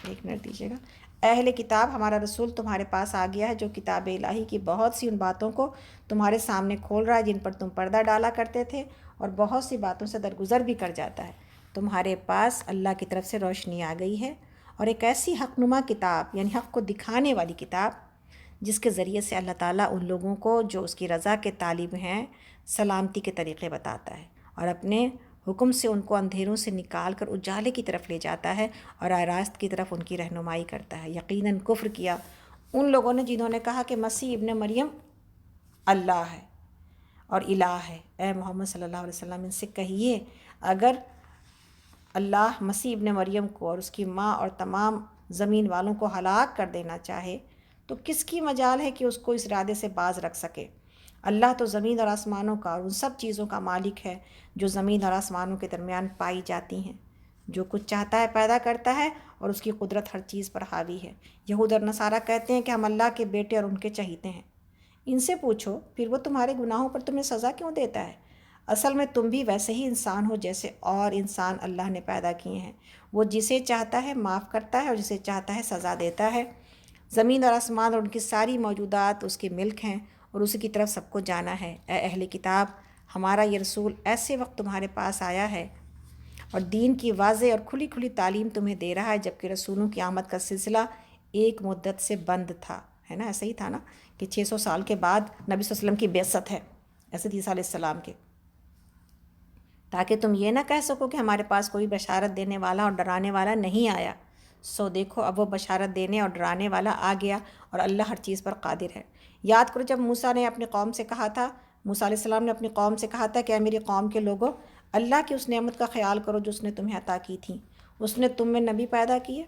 ایک منٹ دیجیے گا۔ اہل کتاب، ہمارا رسول تمہارے پاس آ گیا ہے جو کتاب الہی کی بہت سی ان باتوں کو تمہارے سامنے کھول رہا ہے جن پر تم پردہ ڈالا کرتے تھے، اور بہت سی باتوں سے درگزر بھی کر جاتا ہے۔ تمہارے پاس اللہ کی طرف سے روشنی آ گئی ہے اور ایک ایسی حق نما کتاب، یعنی حق کو دکھانے والی کتاب، جس کے ذریعے سے اللہ تعالیٰ ان لوگوں کو جو اس کی رضا کے طالب ہیں سلامتی کے طریقے بتاتا ہے، اور اپنے حکم سے ان کو اندھیروں سے نکال کر اجالے کی طرف لے جاتا ہے اور راہ راست کی طرف ان کی رہنمائی کرتا ہے۔ یقیناً کفر کیا ان لوگوں نے جنہوں نے کہا کہ مسیح ابن مریم اللہ ہے اور الہ ہے۔ اے محمد صلی اللہ علیہ وسلم ان سے کہیے، اگر اللہ مسیح ابن مریم کو اور اس کی ماں اور تمام زمین والوں کو ہلاک کر دینا چاہے تو کس کی مجال ہے کہ اس کو اس ارادے سے باز رکھ سکے؟ اللہ تو زمین اور آسمانوں کا اور ان سب چیزوں کا مالک ہے جو زمین اور آسمانوں کے درمیان پائی جاتی ہیں۔ جو کچھ چاہتا ہے پیدا کرتا ہے اور اس کی قدرت ہر چیز پر حاوی ہے۔ یہود اور نصارہ کہتے ہیں کہ ہم اللہ کے بیٹے اور ان کے چہیتے ہیں۔ ان سے پوچھو پھر وہ تمہارے گناہوں پر تمہیں سزا کیوں دیتا ہے؟ اصل میں تم بھی ویسے ہی انسان ہو جیسے اور انسان اللہ نے پیدا کیے ہیں۔ وہ جسے چاہتا ہے معاف کرتا ہے اور جسے چاہتا ہے سزا دیتا ہے۔ زمین اور آسمان اور ان کی ساری موجودات اس کے ملک ہیں اور اسی کی طرف سب کو جانا ہے۔ اے اہل کتاب، ہمارا یہ رسول ایسے وقت تمہارے پاس آیا ہے اور دین کی واضح اور کھلی کھلی تعلیم تمہیں دے رہا ہے، جبکہ رسولوں کی آمد کا سلسلہ ایک مدت سے بند تھا، ہے نا؟ ایسا ہی تھا نا کہ 600 سال کے بعد نبی صلی اللہ علیہ وسلم کی بعثت ہے، حضرت عیسیٰ علیہ السلام کے، تاکہ تم یہ نہ کہہ سکو کہ ہمارے پاس کوئی بشارت دینے والا اور ڈرانے والا نہیں آیا۔ سو دیکھو اب وہ بشارت دینے اور ڈرانے والا آ گیا اور اللہ ہر چیز پر قادر ہے۔ یاد کرو جب موسیٰ نے اپنی قوم سے کہا تھا، موسیٰ علیہ السلام نے اپنی قوم سے کہا تھا کہ اے میری قوم کے لوگوں، اللہ کی اس نعمت کا خیال کرو جو اس نے تمہیں عطا کی تھی۔ اس نے تم میں نبی پیدا کیے،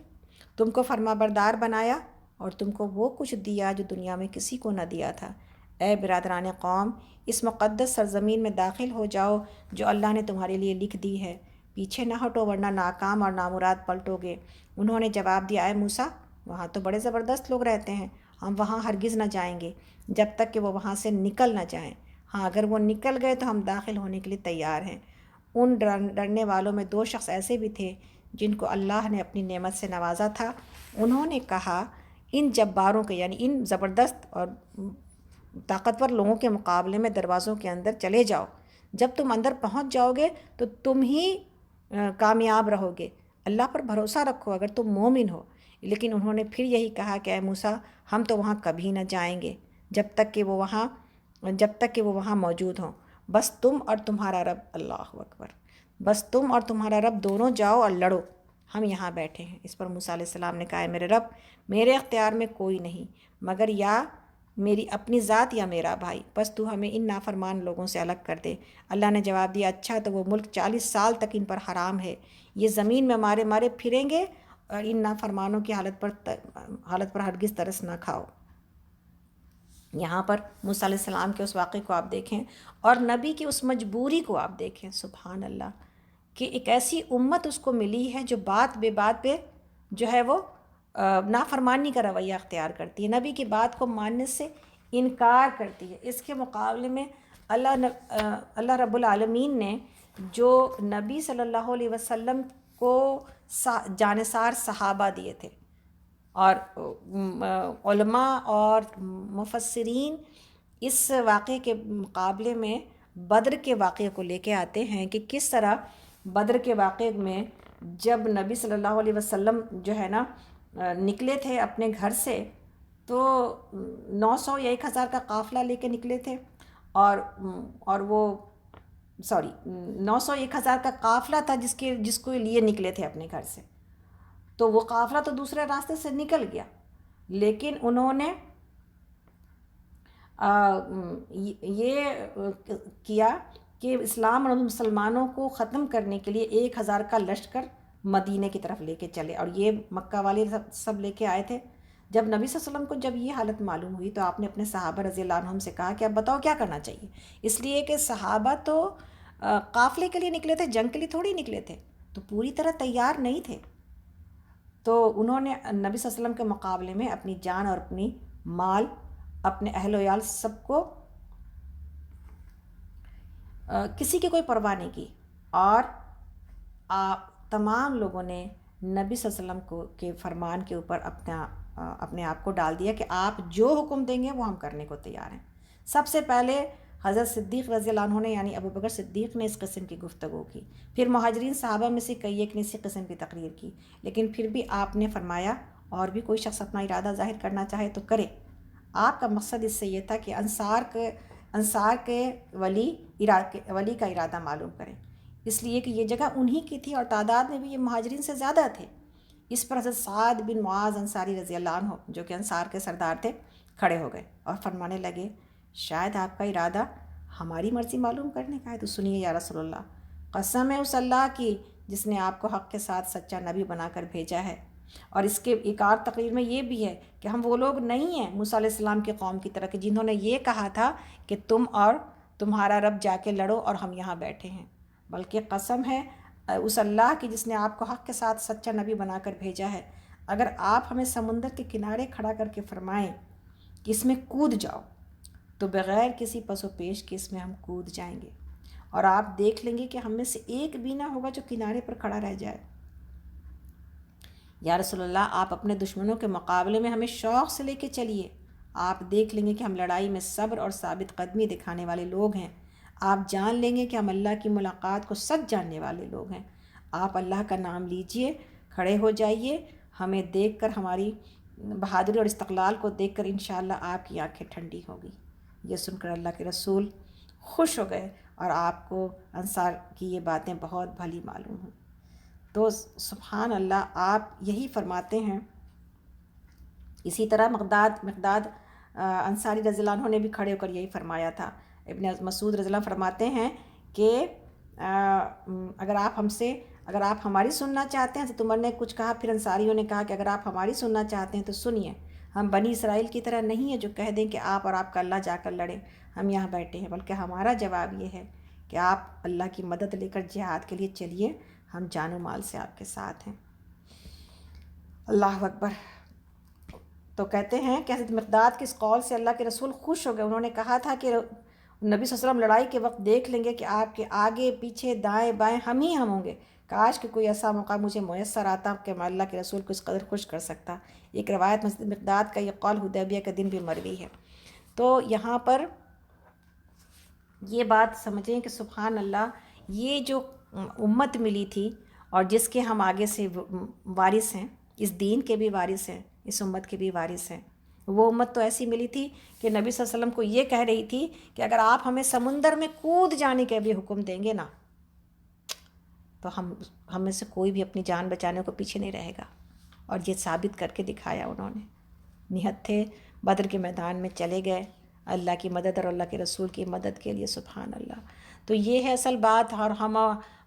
تم کو فرما بردار بنایا اور تم کو وہ کچھ دیا جو دنیا میں کسی کو نہ دیا تھا۔ اے برادران قوم، اس مقدس سرزمین میں داخل ہو جاؤ جو اللہ نے تمہارے لیے لکھ دی ہے، پیچھے نہ ہٹو ورنہ ناکام اور نامراد پلٹو گے۔ انہوں نے جواب دیا، اے موسیٰ، وہاں تو بڑے زبردست لوگ رہتے ہیں، ہم وہاں ہرگز نہ جائیں گے جب تک کہ وہ وہاں سے نکل نہ جائیں۔ ہاں اگر وہ نکل گئے تو ہم داخل ہونے کے لیے تیار ہیں۔ ان ڈرنے والوں میں 2 شخص ایسے بھی تھے جن کو اللہ نے اپنی نعمت سے نوازا تھا۔ انہوں نے کہا، ان جباروں کے یعنی ان زبردست اور طاقتور لوگوں کے مقابلے میں دروازوں کے اندر چلے جاؤ، جب تم اندر پہنچ جاؤ گے تو تم ہی کامیاب رہو گے، اللہ پر بھروسہ رکھو اگر تم مومن ہو۔ لیکن انہوں نے پھر یہی کہا کہ اے موسیٰ، ہم تو وہاں کبھی نہ جائیں گے جب تک کہ وہ وہاں موجود ہوں۔ بس تم اور تمہارا رب، اللہ اکبر، بس تم اور تمہارا رب دونوں جاؤ اور لڑو، ہم یہاں بیٹھے ہیں۔ اس پر موسیٰ علیہ السلام نے کہا، اے میرے رب، میرے اختیار میں کوئی نہیں مگر یا میری اپنی ذات یا میرا بھائی، بس تو ہمیں ان نافرمان لوگوں سے الگ کر دے۔ اللہ نے جواب دیا، اچھا تو وہ ملک 40 سال تک ان پر حرام ہے، یہ زمین میں مارے مارے پھریں گے اور ان نافرمانوں کی حالت پر ہرگز ترس نہ کھاؤ۔ یہاں پر موسیٰ علیہ السلام کے اس واقعے کو آپ دیکھیں اور نبی کی اس مجبوری کو آپ دیکھیں، سبحان اللہ، کہ ایک ایسی امت اس کو ملی ہے جو بات بے بات پہ جو ہے وہ نافرمانی کا رویہ اختیار کرتی ہے، نبی کی بات کو ماننے سے انکار کرتی ہے۔ اس کے مقابلے میں اللہ رب العالمین نے جو نبی صلی اللہ علیہ وسلم کو جانثار صحابہ دیے تھے، اور علماء اور مفسرین اس واقعے کے مقابلے میں بدر کے واقعے کو لے کے آتے ہیں کہ کس طرح بدر کے واقعے میں جب نبی صلی اللہ علیہ وسلم جو ہے نا نکلے تھے اپنے گھر سے، تو 900 یا 1000 کا قافلہ لے کے نکلے تھے، اور وہ 900 1000 کا قافلہ تھا جس کو لیے نکلے تھے اپنے گھر سے، تو وہ قافلہ تو دوسرے راستے سے نکل گیا، لیکن انہوں نے یہ کیا کہ اسلام اور مسلمانوں کو ختم کرنے کے لیے 1000 کا لشکر مدینے کی طرف لے کے چلے، اور یہ مکہ والے سب لے کے آئے تھے۔ جب نبی صلی اللہ علیہ وسلم کو جب یہ حالت معلوم ہوئی تو آپ نے اپنے صحابہ رضی اللہ عنہم سے کہا کہ اب بتاؤ کیا کرنا چاہیے، اس لیے کہ صحابہ تو قافلے کے لیے نکلے تھے، جنگ کے لیے تھوڑی نکلے تھے، تو پوری طرح تیار نہیں تھے۔ تو انہوں نے نبی صلی اللہ علیہ وسلم کے مقابلے میں اپنی جان اور اپنی مال، اپنے اہل و عیال سب کو، کسی کی کوئی پرواہ نہیں کی، اور تمام لوگوں نے نبی صلی اللہ علیہ وسلم کو کے فرمان کے اوپر اپنے آپ کو ڈال دیا کہ آپ جو حکم دیں گے وہ ہم کرنے کو تیار ہیں۔ سب سے پہلے حضرت صدیق رضی اللہ عنہ نے یعنی ابو بکر صدیق نے اس قسم کی گفتگو کی، پھر مہاجرین صحابہ میں سے کئی ایک نے اسی قسم کی تقریر کی، لیکن پھر بھی آپ نے فرمایا اور بھی کوئی شخص اپنا ارادہ ظاہر کرنا چاہے تو کرے۔ آپ کا مقصد اس سے یہ تھا کہ انصار کے ولی کا ارادہ معلوم کریں، اس لیے کہ یہ جگہ انہی کی تھی اور تعداد میں بھی یہ مہاجرین سے زیادہ تھے۔ اس پر حضرت سعد بن معاذ انصاری رضی اللہ عنہ جو کہ انصار کے سردار تھے کھڑے ہو گئے اور فرمانے لگے شاید آپ کا ارادہ ہماری مرضی معلوم کرنے کا ہے، تو سنیے یا رسول اللہ، قسم ہے اس اللہ کی جس نے آپ کو حق کے ساتھ سچا نبی بنا کر بھیجا ہے۔ اور اس کے ایک اور تقریر میں یہ بھی ہے کہ ہم وہ لوگ نہیں ہیں موسیٰ علیہ السلام کی قوم کی طرح کہ جنہوں نے یہ کہا تھا کہ تم اور تمہارا رب جا کے لڑو اور ہم یہاں بیٹھے ہیں، بلکہ قسم ہے اس اللہ کی جس نے آپ کو حق کے ساتھ سچا نبی بنا کر بھیجا ہے، اگر آپ ہمیں سمندر کے کنارے کھڑا کر کے فرمائیں کہ اس میں کود جاؤ تو بغیر کسی پس و پیش کے اس میں ہم کود جائیں گے، اور آپ دیکھ لیں گے کہ ہم میں سے ایک بھی نہ ہوگا جو کنارے پر کھڑا رہ جائے۔ یا رسول اللہ، آپ اپنے دشمنوں کے مقابلے میں ہمیں شوق سے لے کے چلیے، آپ دیکھ لیں گے کہ ہم لڑائی میں صبر اور ثابت قدمی دکھانے والے لوگ ہیں، آپ جان لیں گے کہ ہم اللہ کی ملاقات کو سچ جاننے والے لوگ ہیں۔ آپ اللہ کا نام لیجئے، کھڑے ہو جائیے، ہمیں دیکھ کر ہماری بہادری اور استقلال کو دیکھ کر انشاءاللہ آپ کی آنکھیں ٹھنڈی ہوگی۔ یہ سن کر اللہ کے رسول خوش ہو گئے اور آپ کو انصار کی یہ باتیں بہت بھلی معلوم ہوئی۔ تو سبحان اللہ، آپ یہی فرماتے ہیں۔ اسی طرح مقداد انصاری رضی اللہ عنہ نے بھی کھڑے ہو کر یہی فرمایا تھا۔ ابن مسعود رضی اللہ عنہ فرماتے ہیں کہ اگر آپ ہماری سننا چاہتے ہیں، تو عمر نے کچھ کہا، پھر انصاریوں نے کہا کہ اگر آپ ہماری سننا چاہتے ہیں تو سنیے، ہم بنی اسرائیل کی طرح نہیں ہیں جو کہہ دیں کہ آپ اور آپ کا اللہ جا کر لڑیں، ہم یہاں بیٹھے ہیں، بلکہ ہمارا جواب یہ ہے کہ آپ اللہ کی مدد لے کر جہاد کے لیے چلیے، ہم جان و مال سے آپ کے ساتھ ہیں۔ اللہ اکبر۔ تو کہتے ہیں کہ حضرت مقداد کے اس قول سے اللہ کے رسول خوش ہو گئے۔ انہوں نے کہا تھا کہ نبی صلی اللہ علیہ وسلم لڑائی کے وقت دیکھ لیں گے کہ آپ کے آگے پیچھے دائیں بائیں ہم ہوں گے، کاش کہ کوئی ایسا موقع مجھے میسر آتا کہ میں اللہ کے رسول کو اس قدر خوش کر سکتا۔ ایک روایت میں حضرت مقداد کا یہ قول حدیبیہ کے دن بھی مروی ہے۔ تو یہاں پر یہ بات سمجھیں کہ سبحان اللہ، یہ جو امت ملی تھی اور جس کے ہم آگے سے وارث ہیں، اس دین کے بھی وارث ہیں، اس امت کے بھی وارث ہیں، وہ امت تو ایسی ملی تھی کہ نبی صلی اللہ علیہ وسلم کو یہ کہہ رہی تھی کہ اگر آپ ہمیں سمندر میں کود جانے کے بھی حکم دیں گے نا تو ہم میں سے کوئی بھی اپنی جان بچانے کو پیچھے نہیں رہے گا، اور یہ ثابت کر کے دکھایا انہوں نے۔ نہت تھے، بدر کے میدان میں چلے گئے اللہ کی مدد اور اللہ کے رسول کی مدد کے لیے، سبحان اللہ۔ تو یہ ہے اصل بات۔ اور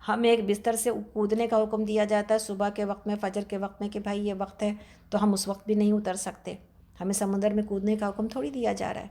ہم ایک بستر سے کودنے کا حکم دیا جاتا ہے صبح کے وقت میں، فجر کے وقت میں، کہ بھائی یہ وقت ہے، تو ہم اس وقت بھی نہیں اتر سکتے، ہمیں سمندر میں کودنے کا حکم تھوڑی دیا جا رہا ہے،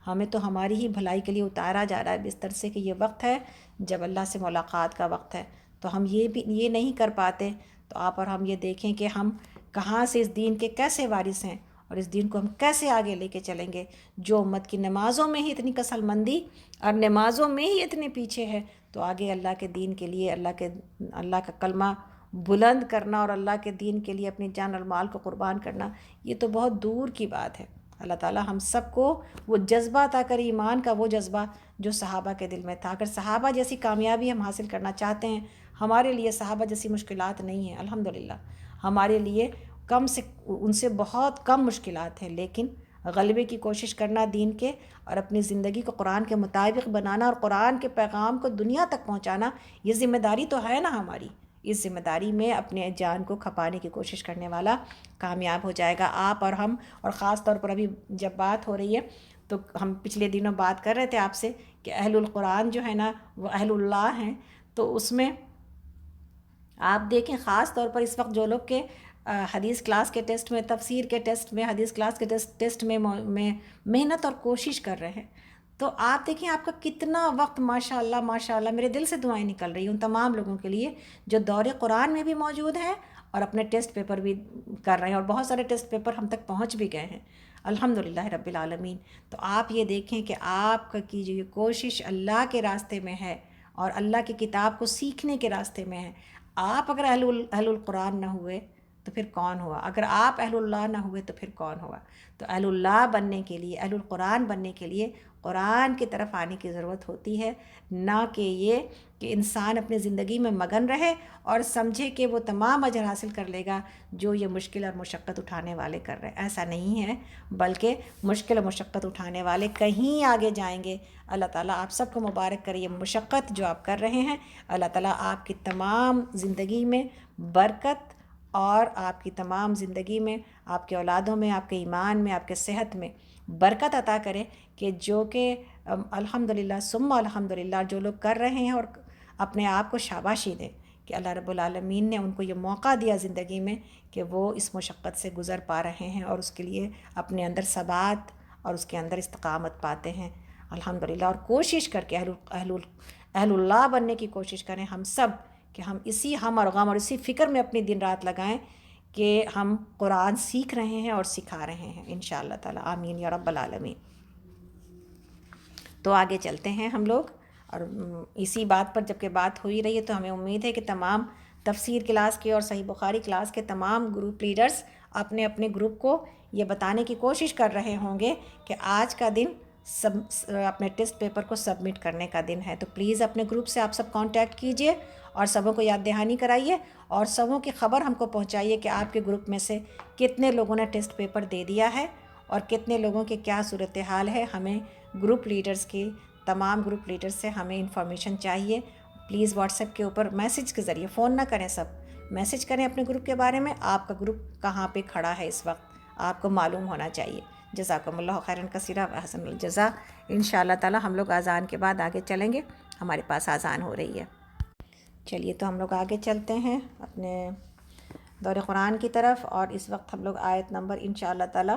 ہمیں تو ہماری ہی بھلائی کے لیے اتارا جا رہا ہے بستر سے کہ یہ وقت ہے جب اللہ سے ملاقات کا وقت ہے، تو ہم یہ نہیں کر پاتے۔ تو آپ اور ہم یہ دیکھیں کہ ہم کہاں سے اس دین کے کیسے وارث ہیں اور اس دین کو ہم کیسے آگے لے کے چلیں گے۔ جو امت کی نمازوں میں ہی اتنی کسل مندی اور نمازوں میں ہی اتنے پیچھے ہے، تو آگے اللہ کے دین کے لیے اللہ کا کلمہ بلند کرنا اور اللہ کے دین کے لیے اپنی جان اور مال کو قربان کرنا، یہ تو بہت دور کی بات ہے۔ اللہ تعالیٰ ہم سب کو وہ جذبہ عطا کرے، ایمان کا وہ جذبہ جو صحابہ کے دل میں تھا۔ اگر صحابہ جیسی کامیابی ہم حاصل کرنا چاہتے ہیں، ہمارے لیے صحابہ جیسی مشکلات نہیں ہیں الحمدللہ، ہمارے لیے ان سے بہت کم مشکلات ہیں، لیکن غلبے کی کوشش کرنا دین کے، اور اپنی زندگی کو قرآن کے مطابق بنانا اور قرآن کے پیغام کو دنیا تک پہنچانا، یہ ذمہ داری تو ہے نا ہماری۔ اس ذمہ داری میں اپنے جان کو کھپانے کی کوشش کرنے والا کامیاب ہو جائے گا۔ آپ اور ہم، اور خاص طور پر ابھی جب بات ہو رہی ہے تو ہم پچھلے دنوں بات کر رہے تھے آپ سے کہ اہل القرآن جو ہے نا وہ اہل اللہ ہیں، تو اس میں آپ دیکھیں خاص طور پر اس وقت جو لوگ کہ حدیث کلاس کے ٹیسٹ میں، تفسیر کے ٹیسٹ میں، حدیث کلاس کے ٹیسٹ میں محنت اور کوشش کر رہے ہیں، تو آپ دیکھیں آپ کا کتنا وقت ماشاءاللہ ماشاءاللہ، میرے دل سے دعائیں نکل رہی ہیں ان تمام لوگوں کے لیے جو دور قرآن میں بھی موجود ہیں اور اپنے ٹیسٹ پیپر بھی کر رہے ہیں، اور بہت سارے ٹیسٹ پیپر ہم تک پہنچ بھی گئے ہیں الحمدللہ رب العالمین۔ تو آپ یہ دیکھیں کہ آپ کی جو یہ کوشش اللہ کے راستے میں ہے اور اللہ کی کتاب کو سیکھنے کے راستے میں ہے، آپ اگر اہل القرآن نہ ہوئے تو پھر کون ہوا؟ اگر آپ اہل اللہ نہ ہوئے تو پھر کون ہوا؟ تو اہل اللہ بننے کے لیے، اہل القرآن بننے کے لیے قرآن کی طرف آنے کی ضرورت ہوتی ہے، نہ کہ یہ کہ انسان اپنی زندگی میں مگن رہے اور سمجھے کہ وہ تمام اجر حاصل کر لے گا جو یہ مشکل اور مشقت اٹھانے والے کر رہے ہیں۔ ایسا نہیں ہے، بلکہ مشکل و مشقت اٹھانے والے کہیں آگے جائیں گے۔ اللہ تعالیٰ آپ سب کو مبارک کرے۔ یہ مشقت جو آپ کر رہے ہیں، اللہ تعالیٰ آپ کی تمام زندگی میں برکت اور آپ کی تمام زندگی میں، آپ کے اولادوں میں، آپ کے ایمان میں، آپ کے صحت میں برکت عطا کرے، کہ جو کہ الحمدللہ ثم الحمدللہ جو لوگ کر رہے ہیں اور اپنے آپ کو شاباشی دیں کہ اللہ رب العالمین نے ان کو یہ موقع دیا زندگی میں کہ وہ اس مشقت سے گزر پا رہے ہیں اور اس کے لیے اپنے اندر ثبات اور اس کے اندر استقامت پاتے ہیں الحمدللہ۔ اور کوشش کر کے اہل اللہ بننے کی کوشش کریں ہم سب، کہ ہم اسی ہم اور غم اور اسی فکر میں اپنی دن رات لگائیں کہ ہم قرآن سیکھ رہے ہیں اور سکھا رہے ہیں انشاءاللہ تعالی۔ آمین یا رب العالمین۔ تو آگے چلتے ہیں ہم لوگ، اور اسی بات پر جب کہ بات ہو ہی رہی ہے تو ہمیں امید ہے کہ تمام تفسیر کلاس کے اور صحیح بخاری کلاس کے تمام گروپ لیڈرز اپنے اپنے گروپ کو یہ بتانے کی کوشش کر رہے ہوں گے کہ آج کا دن اپنے ٹیسٹ پیپر کو سبمٹ کرنے کا دن ہے۔ تو پلیز اپنے گروپ سے آپ سب کانٹیکٹ کیجئے اور سبوں کو یاد دہانی کرائیے اور سبوں کی خبر ہم کو پہنچائیے کہ آپ کے گروپ میں سے کتنے لوگوں نے ٹیسٹ پیپر دے دیا ہے اور کتنے لوگوں کے کیا صورتحال ہے۔ ہمیں گروپ لیڈرز کی، تمام گروپ لیڈرز سے ہمیں انفارمیشن چاہیے۔ پلیز واٹس ایپ کے اوپر میسج کے ذریعے، فون نہ کریں، سب میسج کریں اپنے گروپ کے بارے میں، آپ کا گروپ کہاں پہ کھڑا ہے اس وقت آپ کو معلوم ہونا چاہیے۔ جزاکم اللہ خیراً کثیرا و احسن الجزا۔ انشاءاللہ تعالی ہم لوگ اذان کے بعد آگے چلیں گے، ہمارے پاس اذان ہو رہی ہے۔ چلیے تو ہم لوگ آگے چلتے ہیں اپنے دور قرآن کی طرف، اور اس وقت ہم لوگ آیت نمبر انشاءاللہ تعالی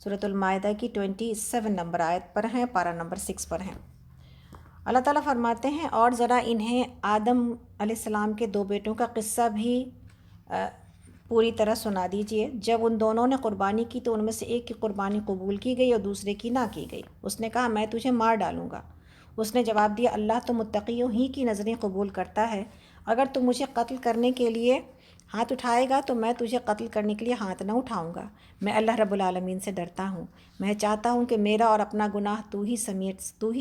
سورۃ المائدہ کی 27 نمبر آیت پر ہیں، پارہ نمبر 6 پر ہیں۔ اللہ تعالیٰ فرماتے ہیں، اور ذرا انہیں آدم علیہ السلام کے 2 بیٹوں کا قصہ بھی پوری طرح سنا دیجئے۔ جب ان دونوں نے قربانی کی تو ان میں سے ایک کی قربانی قبول کی گئی اور دوسرے کی نہ کی گئی۔ اس نے کہا میں تجھے مار ڈالوں گا۔ اس نے جواب دیا اللہ تو متقیوں ہی کی نظریں قبول کرتا ہے، اگر تم مجھے قتل کرنے کے لیے ہاتھ اٹھائے گا تو میں تجھے قتل کرنے کے لیے ہاتھ نہ اٹھاؤں گا۔ میں اللہ رب العالمین سے ڈرتا ہوں، میں چاہتا ہوں کہ میرا اور اپنا گناہ تو ہی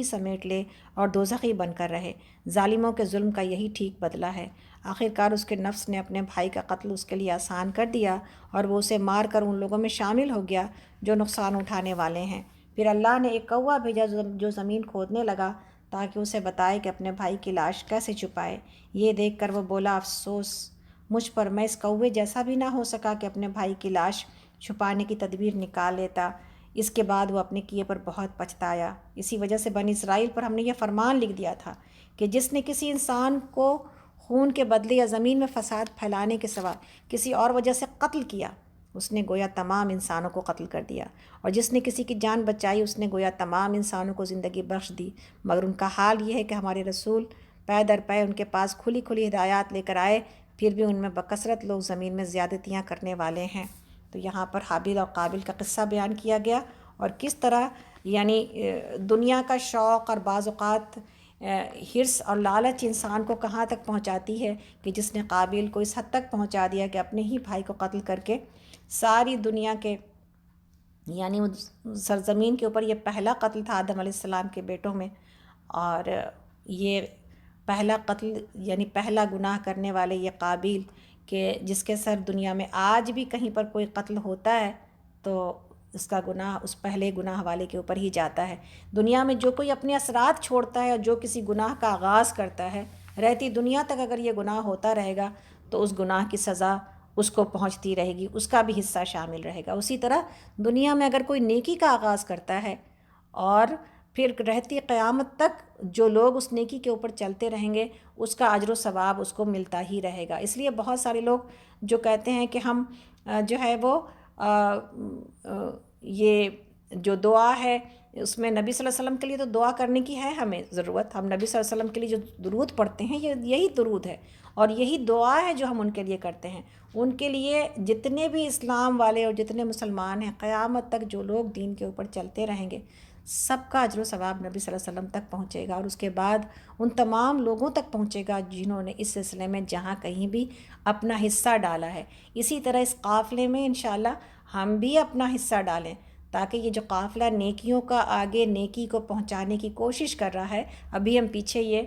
سمیٹ لے اور دوزخی بن کر رہے۔ ظالموں کے ظلم کا یہی ٹھیک بدلہ ہے۔ آخرکار اس کے نفس نے اپنے بھائی کا قتل اس کے لیے آسان کر دیا اور وہ اسے مار کر ان لوگوں میں شامل ہو گیا جو نقصان اٹھانے والے ہیں۔ پھر اللہ نے ایک کوہ بھیجا جو زمین کھودنے لگا تاکہ اسے بتائے کہ اپنے بھائی کی لاش کیسے چھپائے۔ یہ دیکھ کر وہ بولا افسوس مجھ پر، میں اس کوے جیسا بھی نہ ہو سکا کہ اپنے بھائی کی لاش چھپانے کی تدبیر نکال لیتا۔ اس کے بعد وہ اپنے کیے پر بہت پچھتایا۔ اسی وجہ سے بنی اسرائیل پر ہم نے یہ فرمان لکھ دیا تھا کہ جس نے کسی انسان کو خون کے بدلے یا زمین میں فساد پھیلانے کے سوا کسی اور وجہ سے قتل کیا، اس نے گویا تمام انسانوں کو قتل کر دیا، اور جس نے کسی کی جان بچائی اس نے گویا تمام انسانوں کو زندگی بخش دی۔ مگر ان کا حال یہ ہے کہ ہمارے رسول پے در پے ان کے پاس کھلی کھلی ہدایات لے کر آئے، پھر بھی ان میں بکثرت لوگ زمین میں زیادتیاں کرنے والے ہیں۔ تو یہاں پر حابیل اور قابل کا قصہ بیان کیا گیا، اور کس طرح یعنی دنیا کا شوق اور بعض اوقات حرص اور لالچ انسان کو کہاں تک پہنچاتی ہے کہ جس نے قابل کو اس حد تک پہنچا دیا کہ اپنے ہی بھائی کو قتل کر کے ساری دنیا کے یعنی سرزمین کے اوپر یہ پہلا قتل تھا آدم علیہ السلام کے بیٹوں میں، اور یہ پہلا قتل یعنی پہلا گناہ کرنے والے یہ قابل کہ جس کے سر دنیا میں آج بھی کہیں پر کوئی قتل ہوتا ہے تو اس کا گناہ اس پہلے گناہ والے کے اوپر ہی جاتا ہے۔ دنیا میں جو کوئی اپنے اثرات چھوڑتا ہے اور جو کسی گناہ کا آغاز کرتا ہے، رہتی دنیا تک اگر یہ گناہ ہوتا رہے گا تو اس گناہ کی سزا اس کو پہنچتی رہے گی، اس کا بھی حصہ شامل رہے گا۔ اسی طرح دنیا میں اگر کوئی نیکی کا آغاز کرتا ہے اور پھر رہتی قیامت تک جو لوگ اس نیکی کے اوپر چلتے رہیں گے اس کا اجر و ثواب اس کو ملتا ہی رہے گا۔ اس لیے بہت سارے لوگ جو کہتے ہیں کہ ہم جو ہے وہ یہ جو دعا ہے اس میں نبی صلی اللہ علیہ وسلم کے لیے تو دعا کرنے کی ہے ہمیں ضرورت، ہم نبی صلی اللہ علیہ وسلم کے لیے جو درود پڑھتے ہیں یہی درود ہے اور یہی دعا ہے جو ہم ان کے لیے کرتے ہیں۔ ان کے لیے جتنے بھی اسلام والے اور جتنے مسلمان ہیں قیامت تک جو لوگ دین کے اوپر چلتے رہیں گے سب کا اجر و ثواب نبی صلی اللہ علیہ وسلم تک پہنچے گا، اور اس کے بعد ان تمام لوگوں تک پہنچے گا جنہوں نے اس سلسلے میں جہاں کہیں بھی اپنا حصہ ڈالا ہے۔ اسی طرح اس قافلے میں انشاءاللہ ہم بھی اپنا حصہ ڈالیں، تاکہ یہ جو قافلہ نیکیوں کا آگے نیکی کو پہنچانے کی کوشش کر رہا ہے، ابھی ہم پیچھے یہ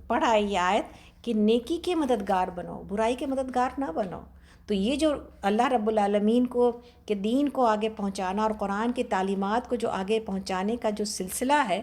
پڑھا یہ آیت کہ نیکی کے مددگار بنو، برائی کے مددگار نہ بنو۔ تو یہ جو اللہ رب العالمین کو کہ دین کو آگے پہنچانا اور قرآن کی تعلیمات کو جو آگے پہنچانے کا جو سلسلہ ہے،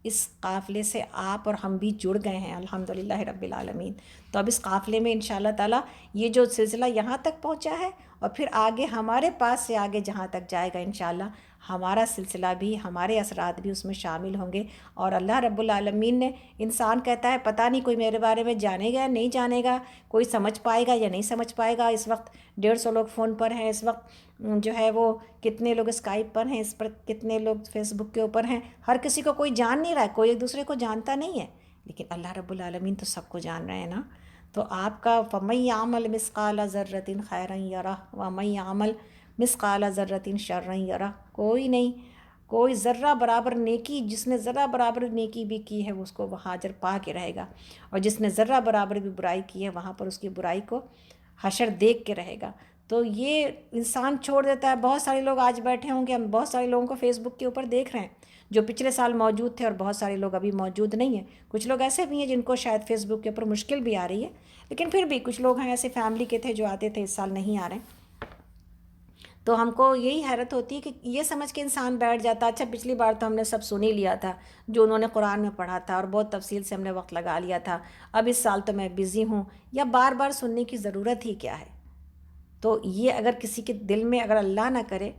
اس قافلے سے آپ اور ہم بھی جڑ گئے ہیں الحمدللہ رب العالمین۔ تو اب اس قافلے میں انشاءاللہ تعالیٰ یہ جو سلسلہ یہاں تک پہنچا ہے، اور پھر آگے ہمارے پاس سے آگے جہاں تک جائے گا انشاءاللہ ہمارا سلسلہ بھی، ہمارے اثرات بھی اس میں شامل ہوں گے۔ اور اللہ رب العالمین نے، انسان کہتا ہے پتہ نہیں کوئی میرے بارے میں جانے گا یا نہیں جانے گا، کوئی سمجھ پائے گا یا نہیں سمجھ پائے گا۔ اس وقت 150 لوگ فون پر ہیں، اس وقت جو ہے وہ کتنے لوگ اسکائپ پر ہیں، اس پر کتنے لوگ فیس بک کے اوپر ہیں، ہر کسی کو کوئی جان نہیں رہا ہے، کوئی ایک دوسرے کو جانتا نہیں ہے، لیکن اللہ رب العالمین تو سب کو جان رہے ہیں نا۔ تو آپ کا فَمَن يَعْمَلْ مِثْقَالَ ذَرَّةٍ خَيْرًا يَرَهُ وَمَن يَعْمَلْ مِثْقَالَ ذَرَّةٍ شَرًّا يَرَهُ، کوئی نہیں، کوئی ذرہ برابر نیکی، جس نے ذرہ برابر نیکی بھی کی ہے اس کو وہاں اجر پا کے رہے گا، اور جس نے ذرہ برابر بھی برائی کی ہے وہاں پر اس کی برائی کو حشر دیکھ کے رہے گا۔ تو یہ انسان چھوڑ دیتا ہے۔ بہت سارے لوگ آج بیٹھے ہوں گے، ہم بہت سارے لوگوں کو فیس بک کے اوپر دیکھ رہے ہیں جو پچھلے سال موجود تھے، اور بہت سارے لوگ ابھی موجود نہیں ہیں۔ کچھ لوگ ایسے بھی ہیں جن کو شاید فیس بک کے اوپر مشکل بھی آ رہی ہے، لیکن پھر بھی کچھ لوگ ہیں ایسے فیملی کے تھے جو آتے تھے، اس سال نہیں آ رہے ہیں۔ تو ہم کو یہی حیرت ہوتی ہے کہ یہ سمجھ کے انسان بیٹھ جاتا، اچھا پچھلی بار تو ہم نے سب سن ہی لیا تھا جو انہوں نے قرآن میں پڑھا تھا، اور بہت تفصیل سے ہم نے وقت لگا لیا تھا، اب اس سال تو میں بزی ہوں، یا بار بار سننے کی ضرورت ہی کیا ہے؟ تو یہ اگر کسی کے دل میں، اگر اللہ نہ کرے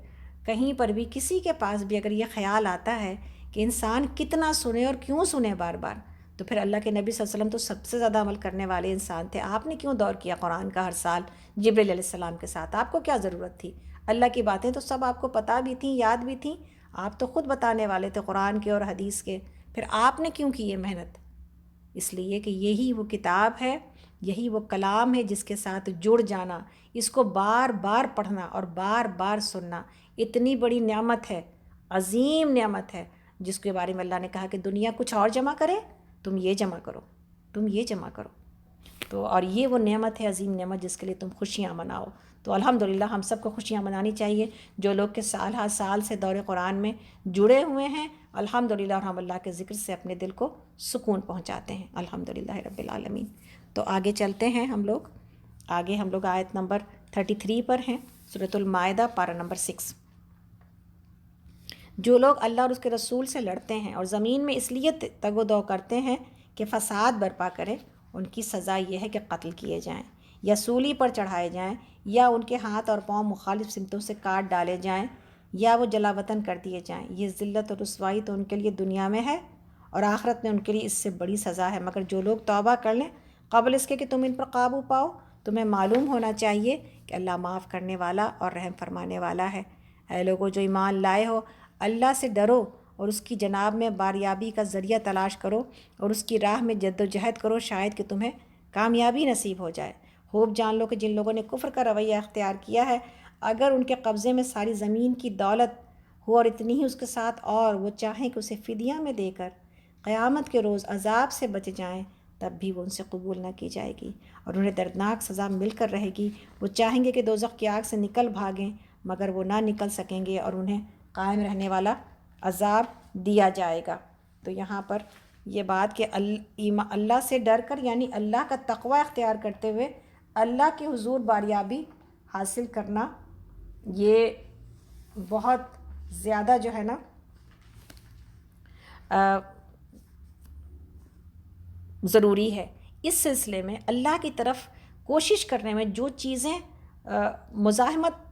کہیں پر بھی کسی کے پاس بھی اگر یہ خیال آتا ہے کہ انسان کتنا سنے اور کیوں سنے بار بار، تو پھر اللہ کے نبی صلی اللہ علیہ وسلم تو سب سے زیادہ عمل کرنے والے انسان تھے، آپ نے کیوں دور کیا قرآن کا ہر سال جبریل علیہ السلام کے ساتھ؟ آپ کو کیا ضرورت تھی؟ اللہ کی باتیں تو سب آپ کو پتہ بھی تھیں، یاد بھی تھیں، آپ تو خود بتانے والے تھے قرآن کے اور حدیث کے، پھر آپ نے کیوں کی یہ محنت؟ اس لیے کہ یہی وہ کتاب ہے، یہی وہ کلام ہے جس کے ساتھ جڑ جانا، اس کو بار بار پڑھنا اور بار بار سننا اتنی بڑی نعمت ہے، عظیم نعمت ہے، جس کے بارے میں اللہ نے کہا کہ دنیا کچھ اور جمع کرے، تم یہ جمع کرو، تم یہ جمع کرو۔ تو اور یہ وہ نعمت ہے، عظیم نعمت، جس کے لیے تم خوشیاں مناؤ۔ تو الحمدللہ ہم سب کو خوشیاں منانی چاہیے، جو لوگ کہ سال ہر سال سے دور قرآن میں جڑے ہوئے ہیں الحمدللہ، اور ہم اللہ کے ذکر سے اپنے دل کو سکون پہنچاتے ہیں الحمدللہ رب العالمین۔ تو آگے چلتے ہیں ہم لوگ، آگے ہم لوگ آیت نمبر 33 پر ہیں، سورۃ المائدہ پارہ نمبر 6۔ جو لوگ اللہ اور اس کے رسول سے لڑتے ہیں اور زمین میں اس لیے تگ و دو کرتے ہیں کہ فساد برپا کرے، ان کی سزا یہ ہے کہ قتل کیے جائیں، یا سولی پر چڑھائے جائیں، یا ان کے ہاتھ اور پاؤں مخالف سمتوں سے کاٹ ڈالے جائیں، یا وہ جلا وطن کر دیے جائیں۔ یہ ذلت اور رسوائی تو ان کے لیے دنیا میں ہے، اور آخرت میں ان کے لیے اس سے بڑی سزا ہے۔ مگر جو لوگ توبہ کر لیں قبل اس کے کہ تم ان پر قابو پاؤ، تمہیں معلوم ہونا چاہیے کہ اللہ معاف کرنے والا اور رحم فرمانے والا ہے۔ اے لوگو جو ایمان لائے ہو، اللہ سے ڈرو اور اس کی جناب میں باریابی کا ذریعہ تلاش کرو، اور اس کی راہ میں جد و جہد کرو، شاید کہ تمہیں کامیابی نصیب ہو جائے۔ خوب جان لو کہ جن لوگوں نے کفر کا رویہ اختیار کیا ہے، اگر ان کے قبضے میں ساری زمین کی دولت ہو اور اتنی ہی اس کے ساتھ، اور وہ چاہیں کہ اسے فدیہ میں دے کر قیامت کے روز عذاب سے بچ جائیں، تب بھی وہ ان سے قبول نہ کی جائے گی، اور انہیں دردناک سزا مل کر رہے گی۔ وہ چاہیں گے کہ دوزخ کی آگ سے نکل بھاگیں، مگر وہ نہ نکل سکیں گے، اور انہیں قائم رہنے والا عذاب دیا جائے گا۔ تو یہاں پر یہ بات کہ اللہ سے ڈر کر، یعنی اللہ کا تقوی اختیار کرتے ہوئے اللہ کے حضور باریابی حاصل کرنا، یہ بہت زیادہ جو ہے نا ضروری ہے۔ اس سلسلے میں اللہ کی طرف کوشش کرنے میں جو چیزیں مزاحمت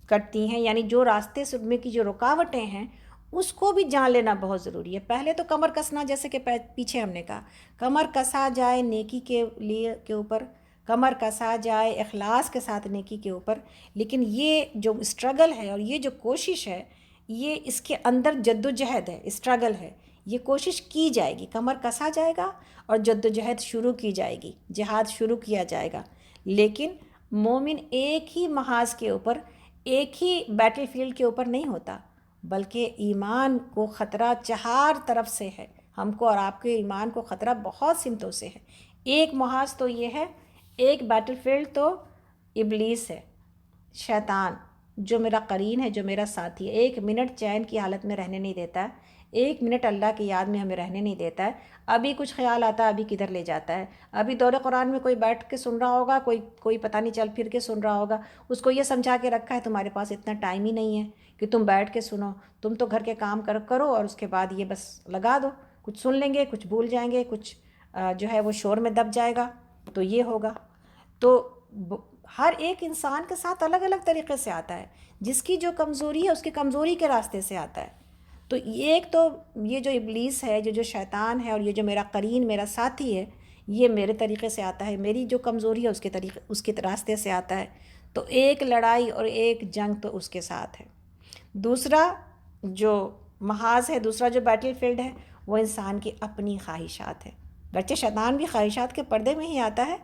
کرتی ہیں، یعنی جو راستے سے میں کی جو رکاوٹیں ہیں، اس کو بھی جان لینا بہت ضروری ہے۔ پہلے تو کمر کسنا، جیسے کہ پیچھے ہم نے کہا، کمر کسا جائے نیکی کے لیے کے اوپر، کمر کسا جائے اخلاص کے ساتھ نیکی کے اوپر، لیکن یہ جو اسٹرگل ہے اور یہ جو کوشش ہے، یہ اس کے اندر جد و جہد ہے، اسٹرگل ہے، یہ کوشش کی جائے گی، کمر کسا جائے گا اور جد و جہد شروع کی جائے گی، جہاد شروع کیا جائے گا۔ لیکن مومن ایک ہی محاذ کے اوپر، ایک ہی بیٹل فیلڈ کے اوپر نہیں ہوتا، بلکہ ایمان کو خطرہ چار طرف سے ہے، ہم کو اور آپ کے ایمان کو خطرہ بہت سمتوں سے ہے۔ ایک محاذ تو یہ ہے، ایک بیٹل فیلڈ تو ابلیس ہے، شیطان، جو میرا قرین ہے، جو میرا ساتھی ہے، ایک منٹ چین کی حالت میں رہنے نہیں دیتا ہے، ایک منٹ اللہ کی یاد میں ہمیں رہنے نہیں دیتا ہے۔ ابھی کچھ خیال آتا ہے، ابھی کدھر لے جاتا ہے۔ ابھی دور قرآن میں کوئی بیٹھ کے سن رہا ہوگا، کوئی پتہ نہیں چل پھر کے سن رہا ہوگا، اس کو یہ سمجھا کے رکھا ہے تمہارے پاس اتنا ٹائم ہی نہیں ہے کہ تم بیٹھ کے سنو، تم تو گھر کے کام کرو اور اس کے بعد یہ بس لگا دو، کچھ سن لیں گے، کچھ بھول جائیں گے، کچھ جو ہے وہ شور میں دب جائے گا تو یہ ہوگا۔ تو ہر ایک انسان کے ساتھ الگ الگ طریقے سے آتا ہے، جس کی جو کمزوری ہے اس کی کمزوری کے راستے سے آتا ہے۔ تو ایک تو یہ جو ابلیس ہے، جو شیطان ہے، اور یہ جو میرا قرین، میرا ساتھی ہے، یہ میرے طریقے سے آتا ہے، میری جو کمزوری ہے اس کے راستے سے آتا ہے۔ تو ایک لڑائی اور ایک جنگ تو اس کے ساتھ ہے۔ دوسرا جو محاذ ہے، دوسرا جو بیٹل فیلڈ ہے، وہ انسان کی اپنی خواہشات ہے۔ گرچہ شیطان بھی خواہشات کے پردے میں ہی آتا ہے،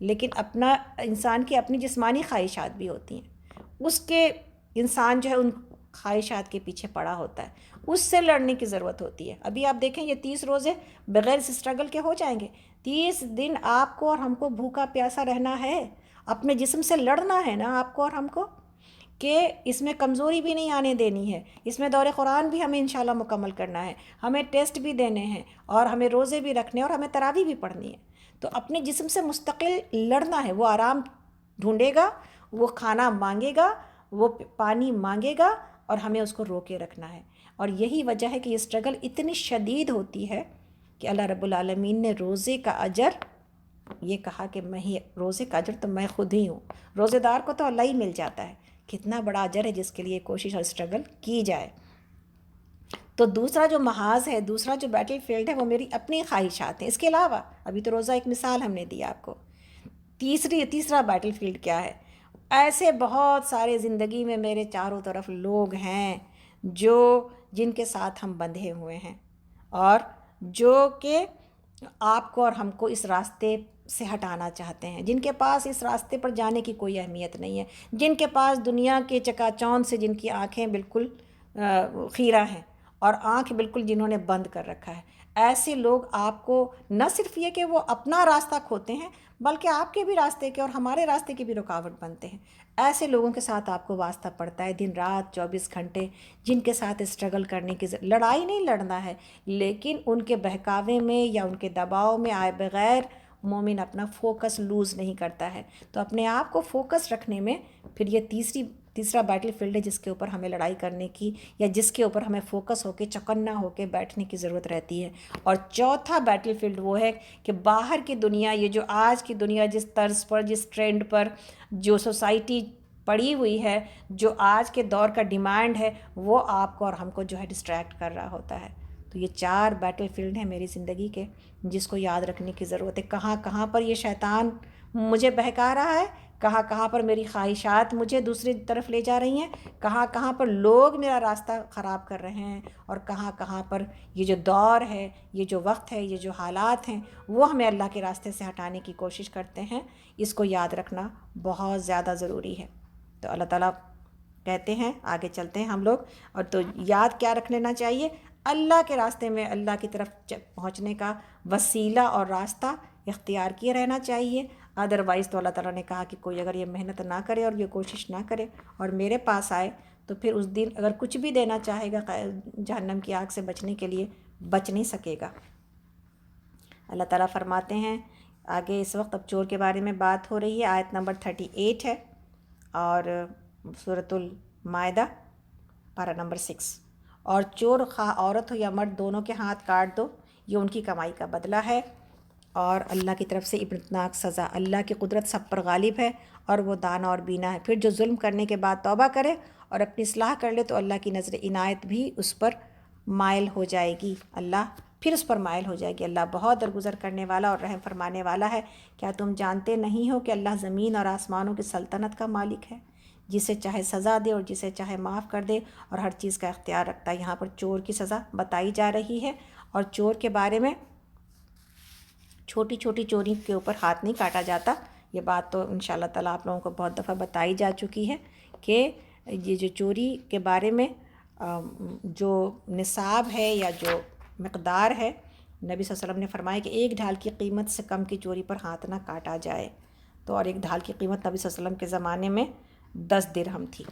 لیکن اپنا انسان کی اپنی جسمانی خواہشات بھی ہوتی ہیں، اس کے انسان جو ہے ان خواہشات کے پیچھے پڑا ہوتا ہے، اس سے لڑنے کی ضرورت ہوتی ہے۔ ابھی آپ دیکھیں یہ 30 روزے بغیر اس اسٹرگل کے ہو جائیں گے؟ 30 دن آپ کو اور ہم کو بھوکا پیاسا رہنا ہے، اپنے جسم سے لڑنا ہے نا آپ کو اور ہم کو، کہ اس میں کمزوری بھی نہیں آنے دینی ہے، اس میں دور قرآن بھی ہمیں انشاءاللہ مکمل کرنا ہے، ہمیں ٹیسٹ بھی دینے ہیں، اور ہمیں روزے بھی رکھنے اور ہمیں تراویح بھی پڑھنی ہے۔ تو اپنے جسم سے مستقل لڑنا ہے، وہ آرام ڈھونڈے گا، وہ کھانا مانگے گا، وہ پانی مانگے گا، اور ہمیں اس کو روکے رکھنا ہے۔ اور یہی وجہ ہے کہ یہ اسٹرگل اتنی شدید ہوتی ہے کہ اللہ رب العالمین نے روزے کا اجر یہ کہا کہ میں ہی، روزے کا اجر تو میں خود ہی ہوں، روزے دار کو تو اللہ ہی مل جاتا ہے، کتنا بڑا اجر ہے جس کے لیے کوشش اور اسٹرگل کی جائے۔ تو دوسرا جو محاذ ہے، دوسرا جو بیٹل فیلڈ ہے، وہ میری اپنی خواہشات ہیں۔ اس کے علاوہ ابھی تو روزہ ایک مثال ہم نے دیا آپ کو، تیسرا بیٹل فیلڈ کیا ہے؟ ایسے بہت سارے زندگی میں میرے چاروں طرف لوگ ہیں جن کے ساتھ ہم بندھے ہوئے ہیں، اور جو کہ آپ کو اور ہم کو اس راستے سے ہٹانا چاہتے ہیں، جن کے پاس اس راستے پر جانے کی کوئی اہمیت نہیں ہے، جن کے پاس دنیا کے چکا چوند سے، جن کی آنکھیں بالکل خیرہ ہیں، اور آنکھ بالکل جنہوں نے بند کر رکھا ہے۔ ایسے لوگ آپ کو نہ صرف یہ کہ وہ اپنا راستہ کھوتے ہیں، بلکہ آپ کے بھی راستے کے اور ہمارے راستے کی بھی رکاوٹ بنتے ہیں۔ ایسے لوگوں کے ساتھ آپ کو واسطہ پڑتا ہے دن رات 24 گھنٹے، جن کے ساتھ اسٹرگل کرنے کی لڑائی نہیں لڑنا ہے، لیکن ان کے بہکاوے میں یا ان کے دباؤ میں آئے بغیر مومن اپنا فوکس لوز نہیں کرتا ہے۔ تو اپنے آپ کو فوکس رکھنے میں پھر یہ تیسرا بیٹل فیلڈ ہے جس کے اوپر ہمیں لڑائی کرنے کی، یا جس کے اوپر ہمیں فوکس ہو کے چوکنا ہو کے بیٹھنے کی ضرورت رہتی ہے۔ اور چوتھا بیٹل فیلڈ وہ ہے کہ باہر کی دنیا، یہ جو آج کی دنیا جس طرز پر، جس ٹرینڈ پر جو سوسائٹی پڑی ہوئی ہے، جو آج کے دور کا ڈیمانڈ ہے، وہ آپ کو اور ہم کو جو ہے ڈسٹریکٹ کر رہا ہوتا ہے۔ تو یہ 4 بیٹل فیلڈ ہیں میری زندگی کے، جس کو یاد رکھنے کی ضرورت ہے۔ کہاں کہاں پر یہ شیطان مجھے بہکا رہا ہے، کہاں کہاں پر میری خواہشات مجھے دوسری طرف لے جا رہی ہیں، کہاں کہاں پر لوگ میرا راستہ خراب کر رہے ہیں، اور کہاں کہاں پر یہ جو دور ہے، یہ جو وقت ہے، یہ جو حالات ہیں، وہ ہمیں اللہ کے راستے سے ہٹانے کی کوشش کرتے ہیں۔ اس کو یاد رکھنا بہت زیادہ ضروری ہے۔ تو اللہ تعالیٰ کہتے ہیں، آگے چلتے ہیں ہم لوگ، اور تو یاد کیا رکھ لینا چاہیے؟ اللہ کے راستے میں اللہ کی طرف پہنچنے کا وسیلہ اور راستہ اختیار کیے رہنا چاہیے۔ ادروائز تو اللہ تعالیٰ نے کہا کہ کوئی اگر یہ محنت نہ کرے اور یہ کوشش نہ کرے اور میرے پاس آئے، تو پھر اس دن اگر کچھ بھی دینا چاہے گا جہنم کی آگ سے بچنے کے لیے، بچ نہیں سکے گا۔ اللہ تعالیٰ فرماتے ہیں آگے، اس وقت اب چور کے بارے میں بات ہو رہی ہے، آیت نمبر 38 ہے، اور سورۃ المائدہ پارہ نمبر 6۔ اور چور خواہ عورت ہو یا مرد، دونوں کے ہاتھ کاٹ دو، یہ ان کی کمائی کا بدلہ ہے، اور اللہ کی طرف سے عبرتناک سزا۔ اللہ کی قدرت سب پر غالب ہے، اور وہ دانا اور بینا ہے۔ پھر جو ظلم کرنے کے بعد توبہ کرے اور اپنی اصلاح کر لے، تو اللہ کی نظر عنایت بھی اس پر مائل ہو جائے گی، اللہ پھر اس پر مائل ہو جائے گی۔ اللہ بہت درگزر کرنے والا اور رحم فرمانے والا ہے۔ کیا تم جانتے نہیں ہو کہ اللہ زمین اور آسمانوں کی سلطنت کا مالک ہے، جسے چاہے سزا دے اور جسے چاہے معاف کر دے، اور ہر چیز کا اختیار رکھتا ہے۔ یہاں پر چور کی سزا بتائی جا رہی ہے، اور چور کے بارے میں چھوٹی چھوٹی چوری کے اوپر ہاتھ نہیں کاٹا جاتا۔ یہ بات تو انشاءاللہ تعالیٰ آپ لوگوں کو بہت دفعہ بتائی جا چکی ہے کہ یہ جو چوری کے بارے میں جو نصاب ہے یا جو مقدار ہے، نبی صلی اللہ علیہ وسلم نے فرمایا کہ ایک ڈھال کی قیمت سے کم کی چوری پر ہاتھ نہ کاٹا جائے. تو اور ایک ڈھال کی قیمت نبی صلی اللہ علیہ وسلم کے زمانے میں 10 درہم تھی.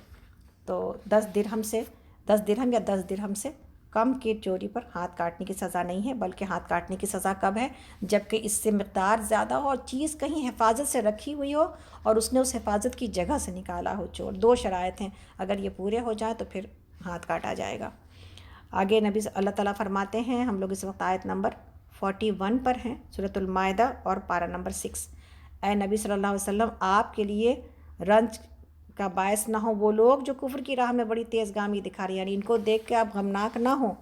تو 10 درہم یا 10 درہم سے کم کی چوری پر ہاتھ کاٹنے کی سزا نہیں ہے، بلکہ ہاتھ کاٹنے کی سزا کب ہے؟ جب کہ اس سے مقدار زیادہ ہو اور چیز کہیں حفاظت سے رکھی ہوئی ہو اور اس نے اس حفاظت کی جگہ سے نکالا ہو چور. 2 شرائط ہیں، اگر یہ پورے ہو جائیں تو پھر ہاتھ کاٹا جائے گا. آگے اللہ تعالیٰ فرماتے ہیں، ہم لوگ اس وقت آیت نمبر 41 پر ہیں، سورۃ المائدہ اور پارہ نمبر 6. اے نبی صلی اللہ علیہ وسلم، آپ کے لیے رنج کا باعث نہ ہو وہ لوگ جو کفر کی راہ میں بڑی تیز گامی دکھا رہے ہیں، یعنی ان کو دیکھ کے آپ غمناک نہ ہوں.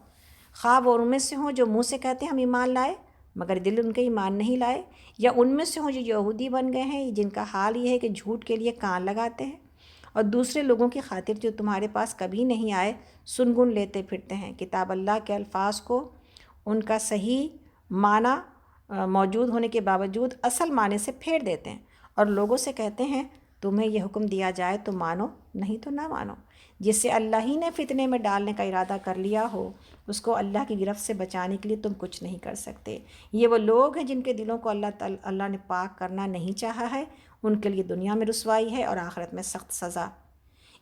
خواہ وہ ان میں سے ہوں جو منہ سے کہتے ہیں ہم ایمان لائے مگر دل ان کے ایمان نہیں لائے، یا ان میں سے ہوں جو یہودی بن گئے ہیں جن کا حال یہ ہے کہ جھوٹ کے لیے کان لگاتے ہیں اور دوسرے لوگوں کی خاطر جو تمہارے پاس کبھی نہیں آئے سنگن لیتے پھرتے ہیں. کتاب اللہ کے الفاظ کو ان کا صحیح معنی موجود ہونے کے باوجود اصل معنی سے پھیر دیتے ہیں اور لوگوں سے کہتے ہیں تمہیں یہ حکم دیا جائے تو مانو، نہیں تو نہ مانو. جس سے اللہ ہی نے فتنے میں ڈالنے کا ارادہ کر لیا ہو اس کو اللہ کی گرفت سے بچانے کے لیے تم کچھ نہیں کر سکتے. یہ وہ لوگ ہیں جن کے دلوں کو اللہ نے پاک کرنا نہیں چاہا ہے، ان کے لیے دنیا میں رسوائی ہے اور آخرت میں سخت سزا.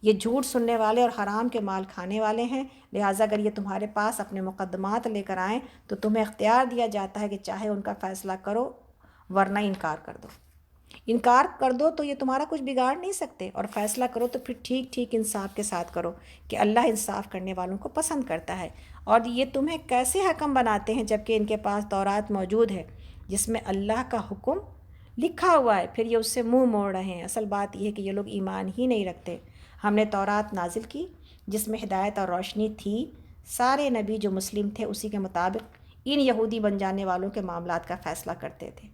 یہ جھوٹ سننے والے اور حرام کے مال کھانے والے ہیں، لہٰذا اگر یہ تمہارے پاس اپنے مقدمات لے کر آئیں تو تمہیں اختیار دیا جاتا ہے کہ چاہے ان کا فیصلہ کرو ورنہ انکار کر دو. انکار کر دو تو یہ تمہارا کچھ بگاڑ نہیں سکتے، اور فیصلہ کرو تو پھر ٹھیک ٹھیک انصاف کے ساتھ کرو کہ اللہ انصاف کرنے والوں کو پسند کرتا ہے. اور یہ تمہیں کیسے حکم بناتے ہیں جبکہ ان کے پاس تورات موجود ہے جس میں اللہ کا حکم لکھا ہوا ہے، پھر یہ اس سے منہ موڑ رہے ہیں. اصل بات یہ ہے کہ یہ لوگ ایمان ہی نہیں رکھتے. ہم نے تورات نازل کی جس میں ہدایت اور روشنی تھی. سارے نبی جو مسلم تھے اسی کے مطابق ان یہودی بن جانے والوں کے معاملات کا فیصلہ کرتے تھے،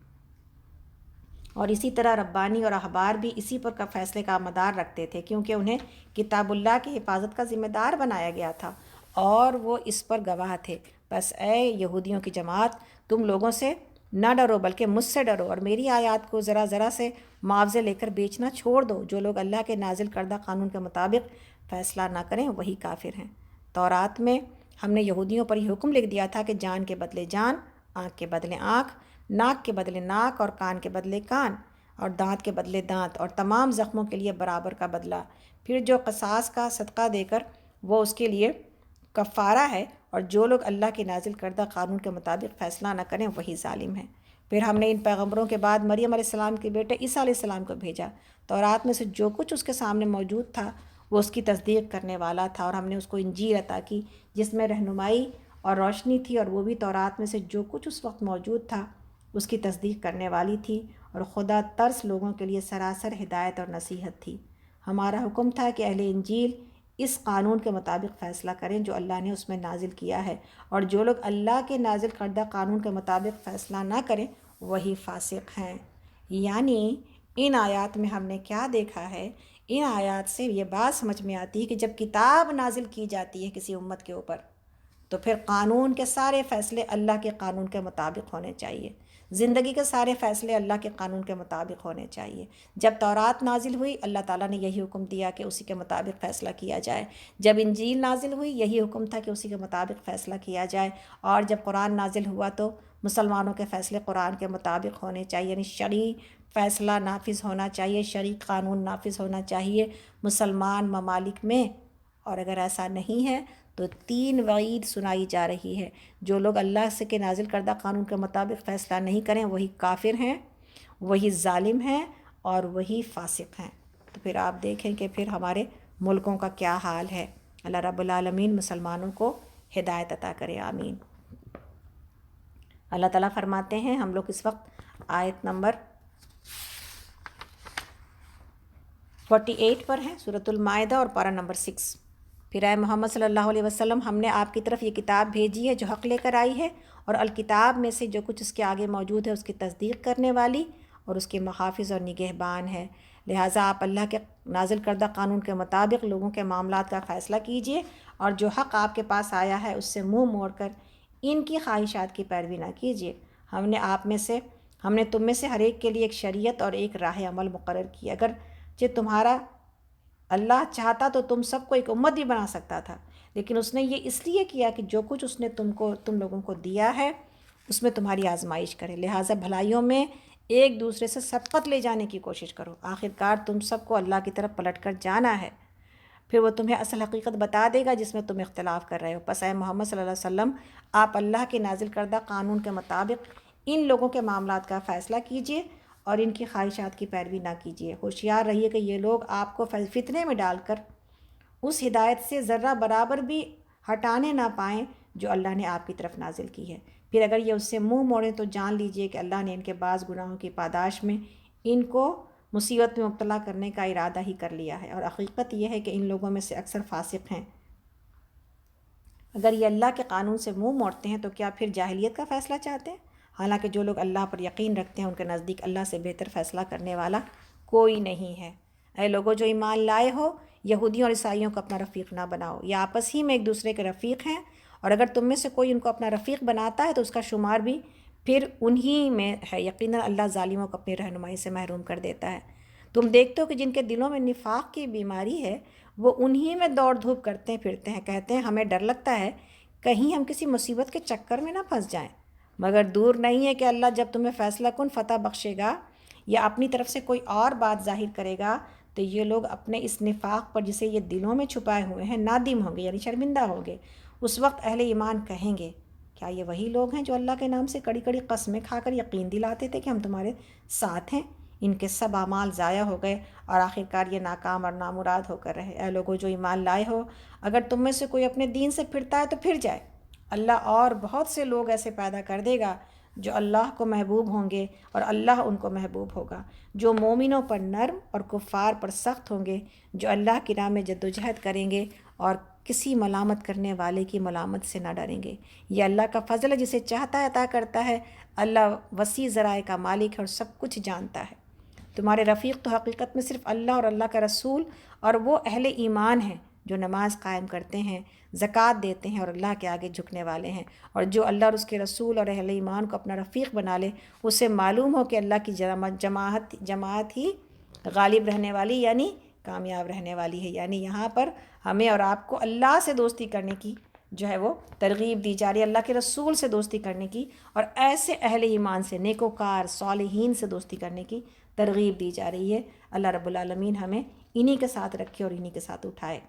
اور اسی طرح ربانی اور احبار بھی اسی پر کا فیصلے کا مدار رکھتے تھے، کیونکہ انہیں کتاب اللہ کی حفاظت کا ذمہ دار بنایا گیا تھا اور وہ اس پر گواہ تھے. بس اے یہودیوں کی جماعت، تم لوگوں سے نہ ڈرو بلکہ مجھ سے ڈرو اور میری آیات کو ذرا ذرا سے معاوضے لے کر بیچنا چھوڑ دو. جو لوگ اللہ کے نازل کردہ قانون کے مطابق فیصلہ نہ کریں وہی کافر ہیں. تورات میں ہم نے یہودیوں پر یہ حکم لکھ دیا تھا کہ جان کے بدلے جان، آنکھ کے بدلے آنکھ، ناک کے بدلے ناک اور کان کے بدلے کان اور دانت کے بدلے دانت، اور تمام زخموں کے لیے برابر کا بدلہ. پھر جو قصاص کا صدقہ دے کر وہ اس کے لیے کفارہ ہے، اور جو لوگ اللہ کے نازل کردہ قانون کے مطابق فیصلہ نہ کریں وہی ظالم ہیں. پھر ہم نے ان پیغمبروں کے بعد مریم علیہ السلام کے بیٹے عیسیٰ علیہ السلام کو بھیجا. تورات میں سے جو کچھ اس کے سامنے موجود تھا وہ اس کی تصدیق کرنے والا تھا، اور ہم نے اس کو انجیل عطا کی جس میں رہنمائی اور روشنی تھی، اور وہ بھی تورات میں سے جو کچھ اس وقت موجود تھا اس کی تصدیق کرنے والی تھی، اور خدا ترس لوگوں کے لیے سراسر ہدایت اور نصیحت تھی. ہمارا حکم تھا کہ اہل انجیل اس قانون کے مطابق فیصلہ کریں جو اللہ نے اس میں نازل کیا ہے، اور جو لوگ اللہ کے نازل کردہ قانون کے مطابق فیصلہ نہ کریں وہی فاسق ہیں. یعنی ان آیات میں ہم نے کیا دیکھا ہے؟ ان آیات سے یہ بات سمجھ میں آتی ہے کہ جب کتاب نازل کی جاتی ہے کسی امت کے اوپر تو پھر قانون کے سارے فیصلے اللہ کے قانون کے مطابق ہونے چاہیے. زندگی کے سارے فیصلے اللہ کے قانون کے مطابق ہونے چاہیے. جب تورات نازل ہوئی اللہ تعالیٰ نے یہی حکم دیا کہ اسی کے مطابق فیصلہ کیا جائے. جب انجیل نازل ہوئی یہی حکم تھا کہ اسی کے مطابق فیصلہ کیا جائے. اور جب قرآن نازل ہوا تو مسلمانوں کے فیصلے قرآن کے مطابق ہونے چاہیے، یعنی شرعی فیصلہ نافذ ہونا چاہیے، شرعی قانون نافذ ہونا چاہیے مسلمان ممالک میں. اور اگر ایسا نہیں ہے تو 3 وعید سنائی جا رہی ہے. جو لوگ اللہ سے کے نازل کردہ قانون کے مطابق فیصلہ نہیں کریں وہی کافر ہیں، وہی ظالم ہیں اور وہی فاسق ہیں. تو پھر آپ دیکھیں کہ پھر ہمارے ملکوں کا کیا حال ہے. اللہ رب العالمین مسلمانوں کو ہدایت عطا کرے، آمین. اللہ تعالیٰ فرماتے ہیں، ہم لوگ اس وقت آیت نمبر 48 پر ہیں، سورۃ المائدہ اور پارہ نمبر 6. پھر اے محمد صلی اللہ علیہ وسلم، ہم نے آپ کی طرف یہ کتاب بھیجی ہے جو حق لے کر آئی ہے، اور الکتاب میں سے جو کچھ اس کے آگے موجود ہے اس کی تصدیق کرنے والی اور اس کے محافظ اور نگہبان ہے. لہٰذا آپ اللہ کے نازل کردہ قانون کے مطابق لوگوں کے معاملات کا فیصلہ کیجیے، اور جو حق آپ کے پاس آیا ہے اس سے منہ موڑ کر ان کی خواہشات کی پیروی نہ کیجیے. ہم نے تم میں سے ہر ایک کے لیے ایک شریعت اور ایک راہ عمل مقرر کی. اگرچہ تمہارا اللہ چاہتا تو تم سب کو ایک امت بھی بنا سکتا تھا، لیکن اس نے یہ اس لیے کیا کہ جو کچھ اس نے تم لوگوں کو دیا ہے اس میں تمہاری آزمائش کرے، لہٰذا بھلائیوں میں ایک دوسرے سے سبقت لے جانے کی کوشش کرو، آخرکار تم سب کو اللہ کی طرف پلٹ کر جانا ہے، پھر وہ تمہیں اصل حقیقت بتا دے گا جس میں تم اختلاف کر رہے ہو۔ پس اے محمد صلی اللہ علیہ وسلم، آپ اللہ کے نازل کردہ قانون کے مطابق ان لوگوں کے معاملات کا فیصلہ کیجیے اور ان کی خواہشات کی پیروی نہ کیجیے۔ ہوشیار رہیے کہ یہ لوگ آپ کو فتنے میں ڈال کر اس ہدایت سے ذرہ برابر بھی ہٹانے نہ پائیں جو اللہ نے آپ کی طرف نازل کی ہے۔ پھر اگر یہ اس سے منہ موڑیں تو جان لیجئے کہ اللہ نے ان کے بعض گناہوں کی پاداش میں ان کو مصیبت میں مبتلا کرنے کا ارادہ ہی کر لیا ہے، اور حقیقت یہ ہے کہ ان لوگوں میں سے اکثر فاسق ہیں۔ اگر یہ اللہ کے قانون سے منہ موڑتے ہیں تو کیا پھر جاہلیت کا فیصلہ چاہتے ہیں؟ حالانکہ جو لوگ اللہ پر یقین رکھتے ہیں ان کے نزدیک اللہ سے بہتر فیصلہ کرنے والا کوئی نہیں ہے۔ اے لوگوں جو ایمان لائے ہو، یہودیوں اور عیسائیوں کو اپنا رفیق نہ بناؤ، یہ آپس ہی میں ایک دوسرے کے رفیق ہیں، اور اگر تم میں سے کوئی ان کو اپنا رفیق بناتا ہے تو اس کا شمار بھی پھر انہی میں ہے۔ یقیناً اللہ ظالموں کو اپنی رہنمائی سے محروم کر دیتا ہے۔ تم دیکھتے ہو کہ جن کے دلوں میں نفاق کی بیماری ہے وہ انہی میں دوڑ دھوپ کرتے پھرتے ہیں، کہتے ہیں ہمیں ڈر لگتا ہے کہیں ہم کسی مصیبت کے چکر میں نہ پھنس جائیں، مگر دور نہیں ہے کہ اللہ جب تمہیں فیصلہ کن فتح بخشے گا یا اپنی طرف سے کوئی اور بات ظاہر کرے گا تو یہ لوگ اپنے اس نفاق پر جسے یہ دلوں میں چھپائے ہوئے ہیں نادم ہوں گے، یعنی شرمندہ ہوں گے۔ اس وقت اہل ایمان کہیں گے کیا یہ وہی لوگ ہیں جو اللہ کے نام سے کڑی کڑی قسمیں کھا کر یقین دلاتے تھے کہ ہم تمہارے ساتھ ہیں؟ ان کے سب اعمال ضائع ہو گئے اور آخرکار یہ ناکام اور نامراد ہو کر رہے۔ اے لوگوں جو ایمان لائے ہو، اگر تم میں سے کوئی اپنے دین سے پھرتا ہے تو پھر جائے، اللہ اور بہت سے لوگ ایسے پیدا کر دے گا جو اللہ کو محبوب ہوں گے اور اللہ ان کو محبوب ہوگا، جو مومنوں پر نرم اور کفار پر سخت ہوں گے، جو اللہ کی راہ میں جدوجہد کریں گے اور کسی ملامت کرنے والے کی ملامت سے نہ ڈریں گے۔ یہ اللہ کا فضل ہے، جسے چاہتا ہے عطا کرتا ہے، اللہ وسیع ذرائع کا مالک ہے اور سب کچھ جانتا ہے۔ تمہارے رفیق تو حقیقت میں صرف اللہ اور اللہ کا رسول اور وہ اہل ایمان ہیں جو نماز قائم کرتے ہیں، زکوٰۃ دیتے ہیں اور اللہ کے آگے جھکنے والے ہیں، اور جو اللہ اور اس کے رسول اور اہل ایمان کو اپنا رفیق بنا لے اسے معلوم ہو کہ اللہ کی جماعت ہی غالب رہنے والی یعنی کامیاب رہنے والی ہے۔ یعنی یہاں پر ہمیں اور آپ کو اللہ سے دوستی کرنے کی جو ہے وہ ترغیب دی جا رہی ہے، اللہ کے رسول سے دوستی کرنے کی، اور ایسے اہل ایمان سے، نیکوکار صالحین سے دوستی کرنے کی ترغیب دی جا رہی ہے۔ اللہ رب العالمین ہمیں انہی کے ساتھ رکھے اور انہی کے ساتھ اٹھائے،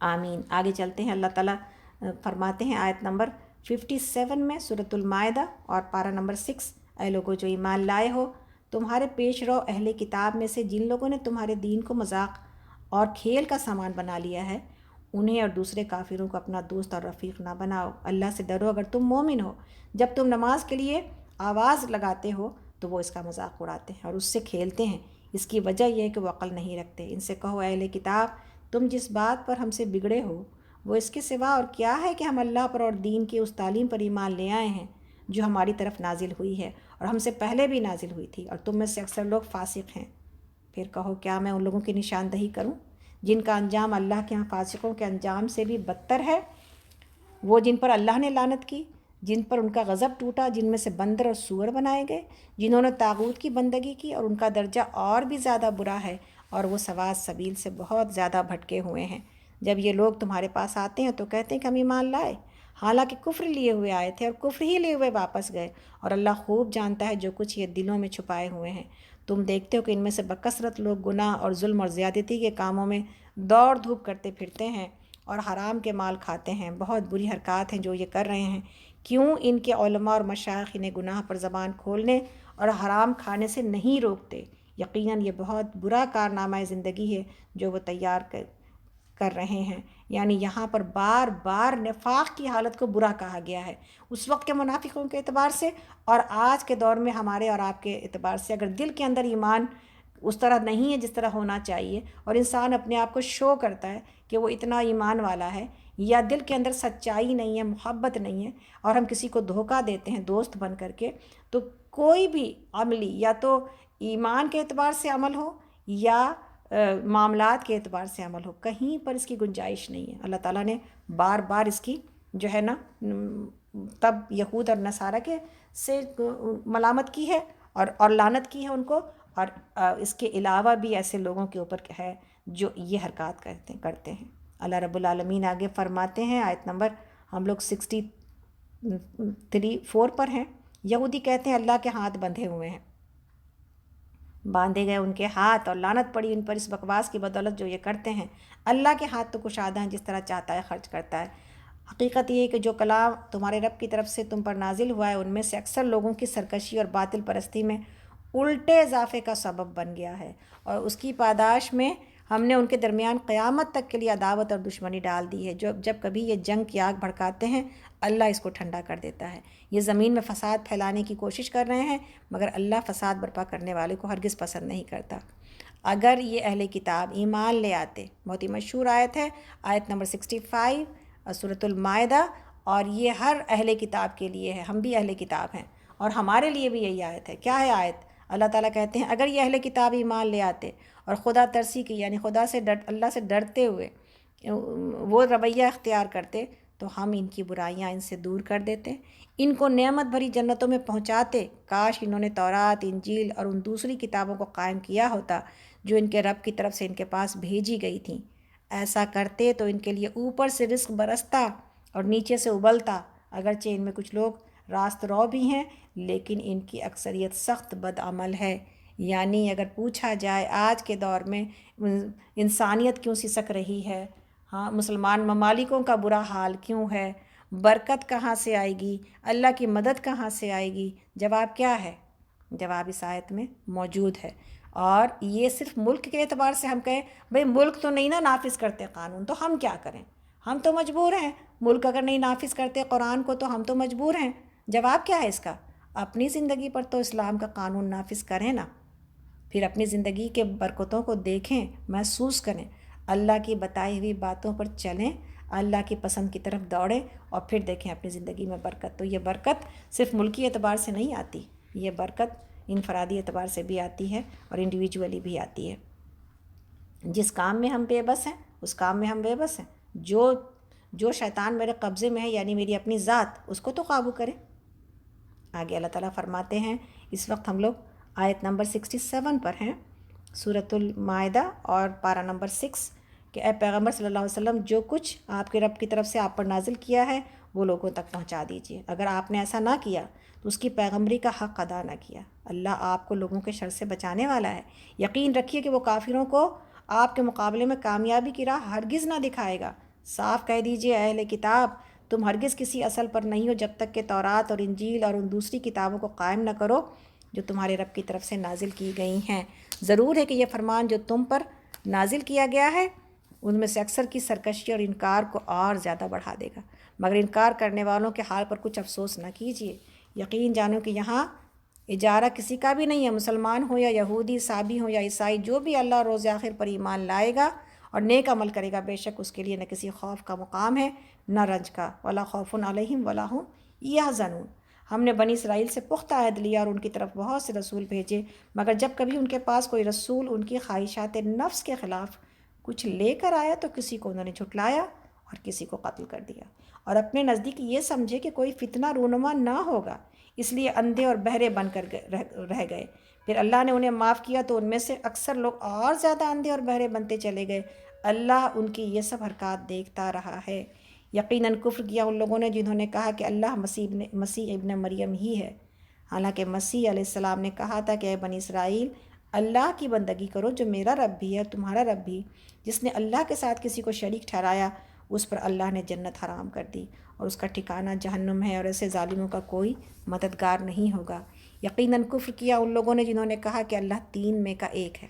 آمین۔ آگے چلتے ہیں، اللہ تعالیٰ فرماتے ہیں آیت نمبر 57 میں سورۃ المائدہ اور پارہ نمبر 6، اے لوگوں جو ایمان لائے ہو، تمہارے پیش رو اہل کتاب میں سے جن لوگوں نے تمہارے دین کو مذاق اور کھیل کا سامان بنا لیا ہے، انہیں اور دوسرے کافروں کو اپنا دوست اور رفیق نہ بناؤ۔ اللہ سے ڈرو اگر تم مومن ہو۔ جب تم نماز کے لیے آواز لگاتے ہو تو وہ اس کا مذاق اڑاتے ہیں اور اس سے کھیلتے ہیں، اس کی وجہ یہ ہے کہ وہ عقل نہیں رکھتے۔ ان سے کہو اے اہل کتاب، تم جس بات پر ہم سے بگڑے ہو وہ اس کے سوا اور کیا ہے کہ ہم اللہ پر اور دین کی اس تعلیم پر ایمان لے آئے ہیں جو ہماری طرف نازل ہوئی ہے اور ہم سے پہلے بھی نازل ہوئی تھی، اور تم میں سے اکثر لوگ فاسق ہیں۔ پھر کہو کیا میں ان لوگوں کی نشاندہی کروں جن کا انجام اللہ کے ہاں فاسقوں کے انجام سے بھی بدتر ہے؟ وہ جن پر اللہ نے لعنت کی، جن پر ان کا غضب ٹوٹا، جن میں سے بندر اور سور بنائے گئے، جنہوں نے طاغوت کی بندگی کی، اور ان کا درجہ اور بھی زیادہ برا ہے اور وہ سواء سبیل سے بہت زیادہ بھٹکے ہوئے ہیں۔ جب یہ لوگ تمہارے پاس آتے ہیں تو کہتے ہیں کہ ہم ایمان لائے، حالانکہ کفر لیے ہوئے آئے تھے اور کفر ہی لیے ہوئے واپس گئے، اور اللہ خوب جانتا ہے جو کچھ یہ دلوں میں چھپائے ہوئے ہیں۔ تم دیکھتے ہو کہ ان میں سے بکثرت لوگ گناہ اور ظلم اور زیادتی کے کاموں میں دوڑ دھوپ کرتے پھرتے ہیں اور حرام کے مال کھاتے ہیں۔ بہت بری حرکات ہیں جو یہ کر رہے ہیں۔ کیوں ان کے علماء اور مشائخ انہیں گناہ پر زبان کھولنے اور حرام کھانے سے نہیں روکتے؟ یقیناً یہ بہت برا کارنامہ زندگی ہے جو وہ تیار کر رہے ہیں۔ یعنی یہاں پر بار بار نفاق کی حالت کو برا کہا گیا ہے، اس وقت کے منافقوں کے اعتبار سے اور آج کے دور میں ہمارے اور آپ کے اعتبار سے۔ اگر دل کے اندر ایمان اس طرح نہیں ہے جس طرح ہونا چاہیے، اور انسان اپنے آپ کو شو کرتا ہے کہ وہ اتنا ایمان والا ہے، یا دل کے اندر سچائی نہیں ہے، محبت نہیں ہے، اور ہم کسی کو دھوکہ دیتے ہیں دوست بن کر کے، تو کوئی بھی عملی یا تو ایمان کے اعتبار سے عمل ہو یا معاملات کے اعتبار سے عمل ہو، کہیں پر اس کی گنجائش نہیں ہے۔ اللہ تعالیٰ نے بار بار اس کی جو ہے نا تب یہود اور نصارہ کے سے ملامت کی ہے اور لعنت کی ہے ان کو، اور اس کے علاوہ بھی ایسے لوگوں کے اوپر ہے جو یہ حرکات کرتے ہیں۔ اللہ رب العالمین آگے فرماتے ہیں، آیت نمبر ہم لوگ 63-4 پر ہیں۔ یہودی کہتے ہیں اللہ کے ہاتھ بندھے ہوئے ہیں، باندھے گئے ان کے ہاتھ، اور لعنت پڑی ان پر اس بکواس کی بدولت جو یہ کرتے ہیں۔ اللہ کے ہاتھ تو کشادہ ہیں، جس طرح چاہتا ہے خرچ کرتا ہے۔ حقیقت یہ ہے کہ جو کلام تمہارے رب کی طرف سے تم پر نازل ہوا ہے، ان میں سے اکثر لوگوں کی سرکشی اور باطل پرستی میں الٹے اضافے کا سبب بن گیا ہے، اور اس کی پاداش میں ہم نے ان کے درمیان قیامت تک کے لیے عداوت اور دشمنی ڈال دی ہے۔ جب کبھی یہ جنگ کی آگ بھڑکاتے ہیں، اللہ اس کو ٹھنڈا کر دیتا ہے۔ یہ زمین میں فساد پھیلانے کی کوشش کر رہے ہیں، مگر اللہ فساد برپا کرنے والے کو ہرگز پسند نہیں کرتا۔ اگر یہ اہل کتاب ایمان لے آتے، بہت ہی مشہور آیت ہے، آیت نمبر 65 سورۃ المائدہ، اور یہ ہر اہل کتاب کے لیے ہے، ہم بھی اہل کتاب ہیں اور ہمارے لیے بھی یہی آیت ہے۔ کیا ہے آیت؟ اللہ تعالیٰ کہتے ہیں اگر یہ اہل کتاب ایمان لے آتے اور خدا ترسی کی، یعنی اللہ سے ڈرتے ہوئے وہ رویہ اختیار کرتے، تو ہم ان کی برائیاں ان سے دور کر دیتے، ان کو نعمت بھری جنتوں میں پہنچاتے۔ کاش انہوں نے تورات، انجیل اور ان دوسری کتابوں کو قائم کیا ہوتا جو ان کے رب کی طرف سے ان کے پاس بھیجی گئی تھیں۔ ایسا کرتے تو ان کے لیے اوپر سے رزق برستا اور نیچے سے ابلتا۔ اگرچہ ان میں کچھ لوگ راست رو بھی ہیں، لیکن ان کی اکثریت سخت بد عمل ہے۔ یعنی اگر پوچھا جائے آج کے دور میں انسانیت کیوں سسک رہی ہے، ہاں مسلمان ممالکوں کا برا حال کیوں ہے، برکت کہاں سے آئے گی، اللہ کی مدد کہاں سے آئے گی، جواب کیا ہے؟ جواب اس آیت میں موجود ہے۔ اور یہ صرف ملک کے اعتبار سے ہم کہیں بھئی ملک تو نہیں نا نافذ کرتے قانون، تو ہم کیا کریں، ہم تو مجبور ہیں، ملک اگر نہیں نافذ کرتے قرآن کو تو ہم تو مجبور ہیں۔ جواب کیا ہے اس کا؟ اپنی زندگی پر تو اسلام کا قانون نافذ کریں نا، پھر اپنی زندگی کے برکتوں کو دیکھیں، محسوس کریں، اللہ کی بتائی ہوئی باتوں پر چلیں، اللہ کی پسند کی طرف دوڑیں، اور پھر دیکھیں اپنی زندگی میں برکت۔ تو یہ برکت صرف ملکی اعتبار سے نہیں آتی، یہ برکت انفرادی اعتبار سے بھی آتی ہے اور انڈیویجولی بھی آتی ہے۔ جس کام میں ہم بے بس ہیں اس کام میں ہم بے بس ہیں، جو شیطان میرے قبضے میں ہے، یعنی میری اپنی ذات، اس کو تو قابو کریں۔ آگے اللہ تعالیٰ فرماتے ہیں، اس وقت ہم لوگ آیت نمبر 67 پر ہیں، سورۃ المائدہ اور پارہ نمبر 6، کہ اے پیغمبر صلی اللہ علیہ وسلم جو کچھ آپ کے رب کی طرف سے آپ پر نازل کیا ہے وہ لوگوں تک پہنچا دیجیے۔ اگر آپ نے ایسا نہ کیا تو اس کی پیغمبری کا حق ادا نہ کیا، اللہ آپ کو لوگوں کے شر سے بچانے والا ہے۔ یقین رکھیے کہ وہ کافروں کو آپ کے مقابلے میں کامیابی کی راہ ہرگز نہ دکھائے گا۔ صاف کہہ دیجیے اے اہل کتاب، تم ہرگز کسی اصل پر نہیں ہو جب تک کہ تورات اور انجیل اور ان دوسری کتابوں کو قائم نہ کرو جو تمہارے رب کی طرف سے نازل کی گئی ہیں۔ ضرور ہے کہ یہ فرمان جو تم پر نازل کیا گیا ہے ان میں سے اکثر کی سرکشی اور انکار کو اور زیادہ بڑھا دے گا، مگر انکار کرنے والوں کے حال پر کچھ افسوس نہ کیجیے۔ یقین جانو کہ یہاں اجارہ کسی کا بھی نہیں ہے، مسلمان ہو یا یہودی، صابی ہو یا عیسائی، جو بھی اللہ روز آخر پر ایمان لائے گا اور نیک عمل کرے گا، بے شک اس کے لیے نہ کسی خوف کا مقام ہے نہ رنج کا، ولا خوف علیہم ولا هم یحزنون۔ ہم نے بنی اسرائیل سے پختہ عہد لیا اور ان کی طرف بہت سے رسول بھیجے، مگر جب کبھی ان کے پاس کوئی رسول ان کی خواہشات نفس کے خلاف کچھ لے کر آیا تو کسی کو انہوں نے جھٹلایا اور کسی کو قتل کر دیا، اور اپنے نزدیک یہ سمجھے کہ کوئی فتنہ رونما نہ ہوگا، اس لیے اندھے اور بہرے بن کر رہ گئے۔ پھر اللہ نے انہیں معاف کیا تو ان میں سے اکثر لوگ اور زیادہ اندھے اور بہرے بنتے چلے گئے۔ اللہ ان کی یہ سب حرکات دیکھتا رہا ہے۔ یقیناً کفر کیا ان لوگوں نے جنہوں نے کہا کہ اللہ مسیح ابن مریم ہی ہے، حالانکہ مسیح علیہ السلام نے کہا تھا کہ اے بنی اسرائیل، اللہ کی بندگی کرو جو میرا رب بھی ہے اور تمہارا رب بھی۔ جس نے اللہ کے ساتھ کسی کو شریک ٹھہرایا اس پر اللہ نے جنت حرام کر دی اور اس کا ٹھکانہ جہنم ہے، اور ایسے ظالموں کا کوئی مددگار نہیں ہوگا۔ یقیناً کفر کیا ان لوگوں نے جنہوں نے کہا کہ اللہ تین میں کا ایک ہے،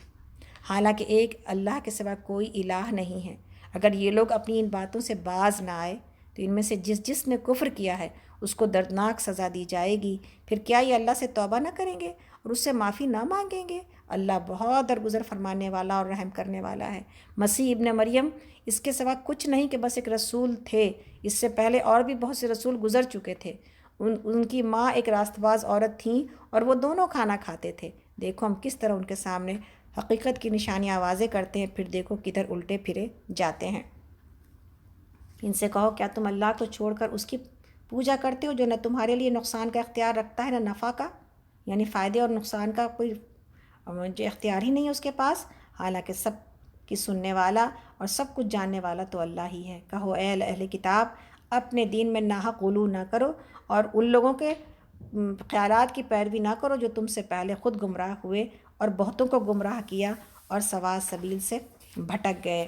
حالانکہ ایک اللہ کے سوا کوئی الہ نہیں ہے۔ اگر یہ لوگ اپنی ان باتوں سے باز نہ آئے تو ان میں سے جس نے کفر کیا ہے اس کو دردناک سزا دی جائے گی۔ پھر کیا یہ اللہ سے توبہ نہ کریں گے اور اس سے معافی نہ مانگیں گے؟ اللہ بہت درگزر فرمانے والا اور رحم کرنے والا ہے۔ مسیح ابن مریم اس کے سوا کچھ نہیں کہ بس ایک رسول تھے، اس سے پہلے اور بھی بہت سے رسول گزر چکے تھے۔ ان کی ماں ایک راست باز عورت تھیں اور وہ دونوں کھانا کھاتے تھے۔ دیکھو ہم کس طرح ان کے سامنے حقیقت کی نشانیاں واضح کرتے ہیں، پھر دیکھو کدھر الٹے پھرے جاتے ہیں۔ ان سے کہو کیا تم اللہ کو چھوڑ کر اس کی پوجا کرتے ہو جو نہ تمہارے لیے نقصان کا اختیار رکھتا ہے نہ نفع کا، یعنی فائدے اور نقصان کا کوئی جو اختیار ہی نہیں ہے اس کے پاس، حالانکہ سب کہ سننے والا اور سب کچھ جاننے والا تو اللہ ہی ہے۔ کہو اے اہل کتاب، اپنے دین میں ناحق غلو نہ کرو اور ان لوگوں کے خیالات کی پیروی نہ کرو جو تم سے پہلے خود گمراہ ہوئے اور بہتوں کو گمراہ کیا اور سوا سبیل سے بھٹک گئے۔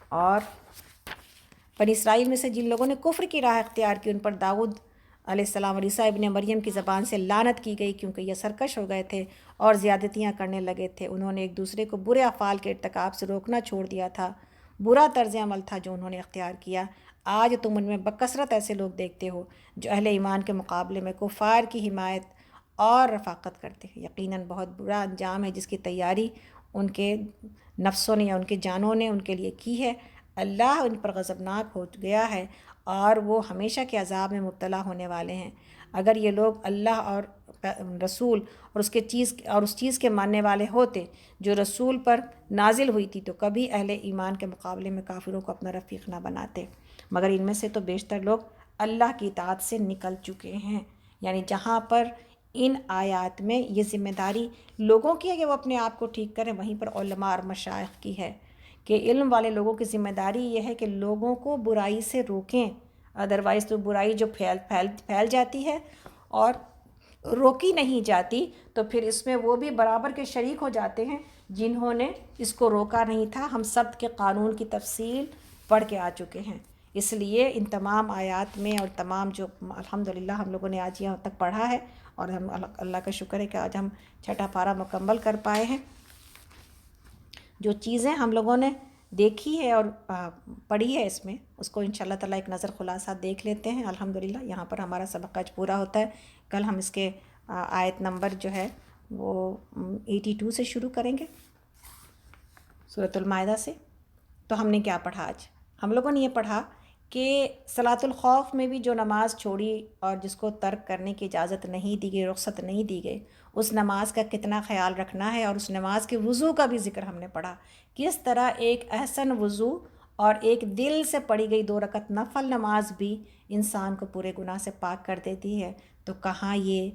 اور بنی اسرائیل میں سے جن لوگوں نے کفر کی راہ اختیار کی، ان پر داؤد علیہ السلام اور عیسیٰ ابن مریم کی زبان سے لعنت کی گئی، کیونکہ یہ سرکش ہو گئے تھے اور زیادتیاں کرنے لگے تھے۔ انہوں نے ایک دوسرے کو برے افعال کے ارتکاب سے روکنا چھوڑ دیا تھا۔ برا طرز عمل تھا جو انہوں نے اختیار کیا۔ آج تم ان میں بکثرت ایسے لوگ دیکھتے ہو جو اہل ایمان کے مقابلے میں کفار کی حمایت اور رفاقت کرتے ہیں۔ یقیناً بہت برا انجام ہے جس کی تیاری ان کے نفسوں نے یا ان کے جانوں نے ان کے لیے کی ہے۔ اللہ ان پر غضبناک ہو گیا ہے اور وہ ہمیشہ کے عذاب میں مبتلا ہونے والے ہیں۔ اگر یہ لوگ اللہ اور رسول اور اس چیز کے ماننے والے ہوتے جو رسول پر نازل ہوئی تھی تو کبھی اہل ایمان کے مقابلے میں کافروں کو اپنا رفیق نہ بناتے، مگر ان میں سے تو بیشتر لوگ اللہ کی اطاعت سے نکل چکے ہیں۔ یعنی جہاں پر ان آیات میں یہ ذمہ داری لوگوں کی ہے کہ وہ اپنے آپ کو ٹھیک کریں، وہیں پر علماء اور مشائخ کی ہے کہ علم والے لوگوں کی ذمہ داری یہ ہے کہ لوگوں کو برائی سے روکیں، ادروائز تو برائی جو پھیل جاتی ہے اور روکی نہیں جاتی تو پھر اس میں وہ بھی برابر کے شریک ہو جاتے ہیں جنہوں نے اس کو روکا نہیں تھا۔ ہم سب کے قانون کی تفصیل پڑھ کے آ چکے ہیں، اس لیے ان تمام آیات میں اور تمام جو الحمدللہ ہم لوگوں نے آج یہاں تک پڑھا ہے، اور ہم اللہ کا شکر ہے کہ آج ہم چھٹا پارہ مکمل کر پائے ہیں۔ جو چیزیں ہم لوگوں نے دیکھی ہے اور پڑھی ہے اس میں، اس کو انشاءاللہ تعالیٰ ایک نظر خلاصہ دیکھ لیتے ہیں۔ الحمدللہ یہاں پر ہمارا سبق آج پورا ہوتا ہے۔ کل ہم اس کے آیت نمبر جو ہے وہ 82 سے شروع کریں گے، سورۃ المائدہ سے۔ تو ہم نے کیا پڑھا آج؟ ہم لوگوں نے یہ پڑھا کہ صلاۃ الخوف میں بھی جو نماز چھوڑی اور جس کو ترک کرنے کی اجازت نہیں دی گئی، رخصت نہیں دی گئی، اس نماز کا کتنا خیال رکھنا ہے، اور اس نماز کے وضو کا بھی ذکر ہم نے پڑھا، کس طرح ایک احسن وضو اور ایک دل سے پڑھی گئی 2 رکعت نفل نماز بھی انسان کو پورے گناہ سے پاک کر دیتی ہے۔ تو کہاں یہ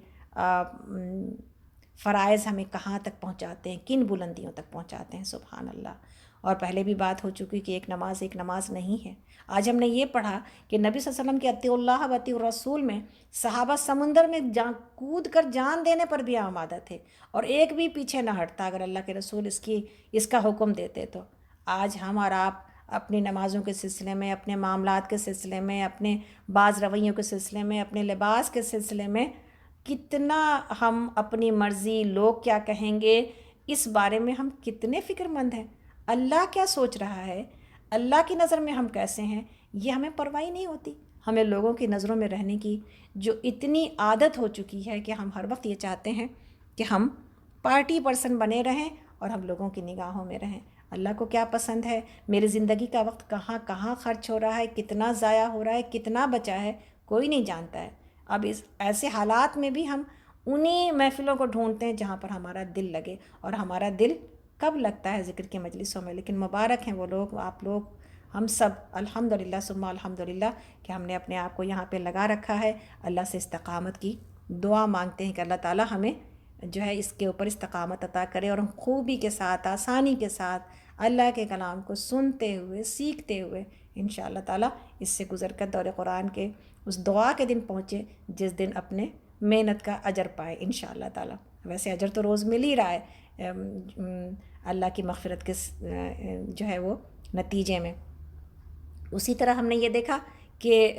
فرائض ہمیں کہاں تک پہنچاتے ہیں، کن بلندیوں تک پہنچاتے ہیں، سبحان اللہ۔ اور پہلے بھی بات ہو چکی کہ ایک نماز نہیں ہے۔ آج ہم نے یہ پڑھا کہ نبی صلی اللہ علیہ وسلم کے اطیعوا اللہ و اطیعوا الرسول میں صحابہ سمندر میں کود کر جان دینے پر بھی آمادہ تھے اور ایک بھی پیچھے نہ ہٹتا اگر اللہ کے رسول اس کا حکم دیتے تو۔ آج ہم اور آپ اپنی نمازوں کے سلسلے میں، اپنے معاملات کے سلسلے میں، اپنے بعض رویوں کے سلسلے میں، اپنے لباس کے سلسلے میں کتنا ہم اپنی مرضی، لوگ کیا کہیں گے، اس بارے میں ہم کتنے فکر مند ہیں۔ اللہ کیا سوچ رہا ہے، اللہ کی نظر میں ہم کیسے ہیں، یہ ہمیں پرواہ نہیں ہوتی۔ ہمیں لوگوں کی نظروں میں رہنے کی جو اتنی عادت ہو چکی ہے کہ ہم ہر وقت یہ چاہتے ہیں کہ ہم پارٹی پرسن بنے رہیں اور ہم لوگوں کی نگاہوں میں رہیں۔ اللہ کو کیا پسند ہے، میری زندگی کا وقت کہاں کہاں خرچ ہو رہا ہے، کتنا ضائع ہو رہا ہے، کتنا بچا ہے، کوئی نہیں جانتا ہے۔ اب اس ایسے حالات میں بھی ہم انہی محفلوں کو ڈھونڈتے ہیں جہاں پر ہمارا دل لگے، اور ہمارا دل کب لگتا ہے ذکر کی مجلسوں میں۔ لیکن مبارک ہیں وہ لوگ، آپ لوگ، ہم سب الحمدللہ ثم الحمدللہ کہ ہم نے اپنے آپ کو یہاں پہ لگا رکھا ہے۔ اللہ سے استقامت کی دعا مانگتے ہیں کہ اللہ تعالیٰ ہمیں جو ہے اس کے اوپر استقامت عطا کرے اور ہم خوبی کے ساتھ، آسانی کے ساتھ اللہ کے کلام کو سنتے ہوئے، سیکھتے ہوئے انشاءاللہ تعالیٰ اس سے گزر کر دور قرآن کے اس دعا کے دن پہنچے جس دن اپنے محنت کا اجر پائے انشاءاللہ تعالیٰ۔ ویسے اجر تو روز مل ہی رہا ہے اللہ کی مغفرت کے جو ہے وہ نتیجے میں۔ اسی طرح ہم نے یہ دیکھا کہ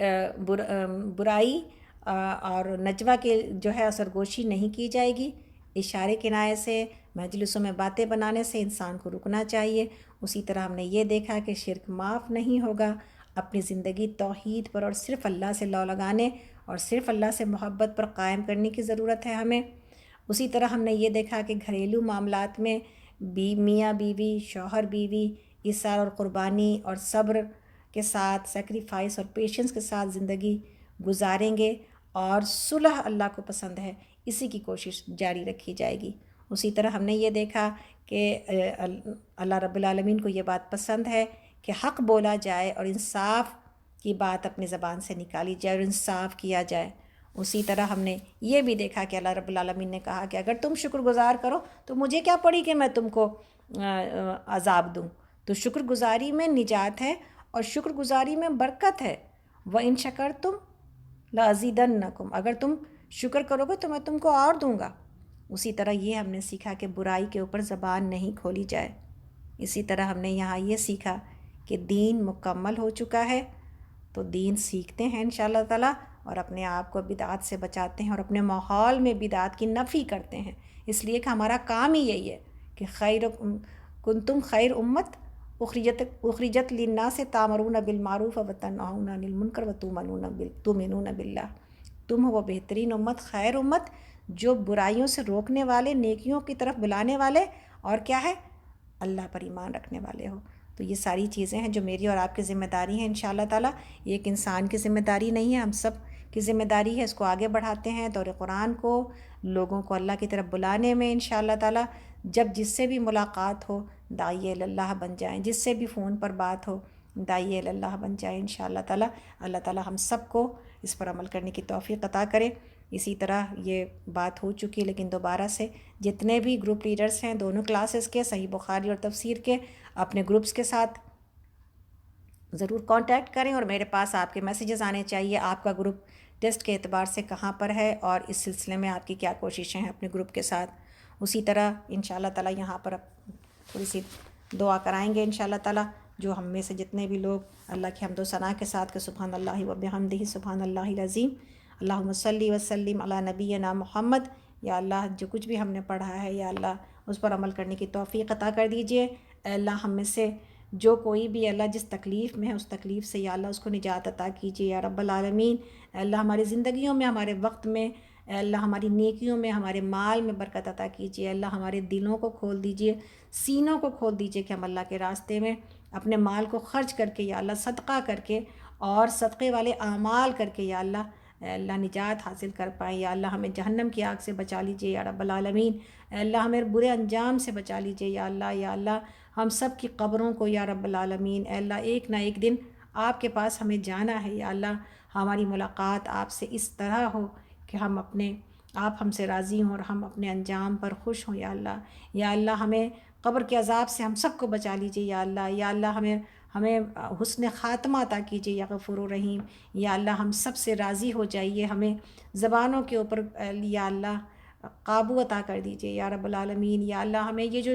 برائی اور نجوہ کے جو ہے سرگوشی نہیں کی جائے گی، اشارے کنایے سے، مجلسوں میں باتیں بنانے سے انسان کو رکنا چاہیے۔ اسی طرح ہم نے یہ دیکھا کہ شرک معاف نہیں ہوگا، اپنی زندگی توحید پر اور صرف اللہ سے لو لگانے اور صرف اللہ سے محبت پر قائم کرنے کی ضرورت ہے ہمیں۔ اسی طرح ہم نے یہ دیکھا کہ گھریلو معاملات میں میاں بیوی، شوہر بیوی اصرار اور قربانی اور صبر کے ساتھ، سیکریفائس اور پیشنس کے ساتھ زندگی گزاریں گے، اور صلح اللہ کو پسند ہے، اسی کی کوشش جاری رکھی جائے گی۔ اسی طرح ہم نے یہ دیکھا کہ اللہ رب العالمین کو یہ بات پسند ہے کہ حق بولا جائے اور انصاف کی بات اپنی زبان سے نکالی جائے اور انصاف کیا جائے۔ اسی طرح ہم نے یہ بھی دیکھا کہ اللہ رب العالمین نے کہا کہ اگر تم شکر گزار کرو تو مجھے کیا پڑی کہ میں تم کو عذاب دوں۔ تو شکر گزاری میں نجات ہے اور شکر گزاری میں برکت ہے۔ وَإِن شَكَرْتُمْ لَأَزِيدَنَّكُمْ، اگر تم شکر کرو گے تو میں تم کو اور دوں گا۔ اسی طرح یہ ہم نے سیکھا کہ برائی کے اوپر زبان نہیں کھولی جائے۔ اسی طرح ہم نے یہاں یہ سیکھا کہ دین مکمل ہو چکا ہے، تو دین سیکھتے ہیں انشاءاللہ تعالیٰ اور اپنے آپ کو بدعات سے بچاتے ہیں اور اپنے ماحول میں بدعات کی نفی کرتے ہیں، اس لیے کہ ہمارا کام ہی یہی ہے کہ خیر کنتم خیر امت اخرجت للناس تامرون بالمعروف وتنہون عن المنکر وتؤمنون باللہ۔ تم ہو وہ بہترین امت، خیر امت، جو برائیوں سے روکنے والے، نیکیوں کی طرف بلانے والے، اور کیا ہے، اللہ پر ایمان رکھنے والے ہو۔ تو یہ ساری چیزیں ہیں جو میری اور آپ کی ذمہ داری ہیں انشاءاللہ تعالیٰ۔ ایک انسان کی ذمہ داری نہیں ہے، ہم سب کی ذمہ داری ہے، اس کو آگے بڑھاتے ہیں دور قرآن کو، لوگوں کو اللہ کی طرف بلانے میں انشاءاللہ تعالیٰ۔ جب جس سے بھی ملاقات ہو داعی اللہ بن جائیں، جس سے بھی فون پر بات ہو داعی اللہ بن جائیں انشاءاللہ تعالیٰ۔ اللہ تعالیٰ ہم سب کو اس پر عمل کرنے کی توفیق عطا کرے۔ اسی طرح یہ بات ہو چکی ہے لیکن دوبارہ سے جتنے بھی گروپ لیڈرز ہیں دونوں کلاسز کے، صحیح بخاری اور تفسیر کے، اپنے گروپس کے ساتھ ضرور کانٹیکٹ کریں اور میرے پاس آپ کے میسیجز آنے چاہیے، آپ کا گروپ ٹیسٹ کے اعتبار سے کہاں پر ہے اور اس سلسلے میں آپ کی کیا کوششیں ہیں اپنے گروپ کے ساتھ۔ اسی طرح انشاءاللہ تعالیٰ یہاں پر تھوڑی سی دعا کرائیں گے انشاءاللہ تعالیٰ، جو ہم میں سے جتنے بھی لوگ اللہ کی حمد و ثنا کے ساتھ کہ سبحان اللہ و بحمدہ سبحان اللہ العظیم، اللہم صلی وسلم علی نبینا محمد۔ یا اللہ جو کچھ بھی ہم نے پڑھا ہے یا اللہ اس پر عمل کرنے کی توفیق عطا کر دیجئے۔ اے اللہ ہم میں سے جو کوئی بھی اللہ جس تکلیف میں ہے اس تکلیف سے یا اللہ اس کو نجات عطا کیجیے یا رب العالمین۔ اے اللہ ہماری زندگیوں میں، ہمارے وقت میں، اے اللہ ہماری نیکیوں میں، ہمارے مال میں برکت عطا کیجیے۔ اللہ ہمارے دلوں کو کھول دیجیے، سینوں کو کھول دیجیے کہ ہم اللہ کے راستے میں اپنے مال کو خرچ کر کے یا اللہ صدقہ کر کے اور صدقے والے اعمال کر کے یا اللہ اے اللہ نجات حاصل کر پائیں۔ یا اللہ ہمیں جہنم کی آگ سے بچا لیجیے یا رب العالمین۔ اے اللہ ہمیں برے انجام سے بچا لیجیے یا اللہ۔ یا اللہ ہم سب کی قبروں کو یا رب العالمین اے اللہ ایک نہ ایک دن آپ کے پاس ہمیں جانا ہے یا اللہ۔ ہماری ملاقات آپ سے اس طرح ہو کہ آپ ہم سے راضی ہوں اور ہم اپنے انجام پر خوش ہوں یا اللہ۔ یا اللہ ہمیں قبر کے عذاب سے ہم سب کو بچا لیجیے یا اللہ۔ یا اللہ ہمیں حسن خاتمہ عطا کیجیے یا غفور و رحیم۔ یا اللہ ہم سب سے راضی ہو جائیے، ہمیں زبانوں کے اوپر یا اللہ قابو عطا کر دیجیے یا رب العالمین۔ یا اللہ ہمیں یہ جو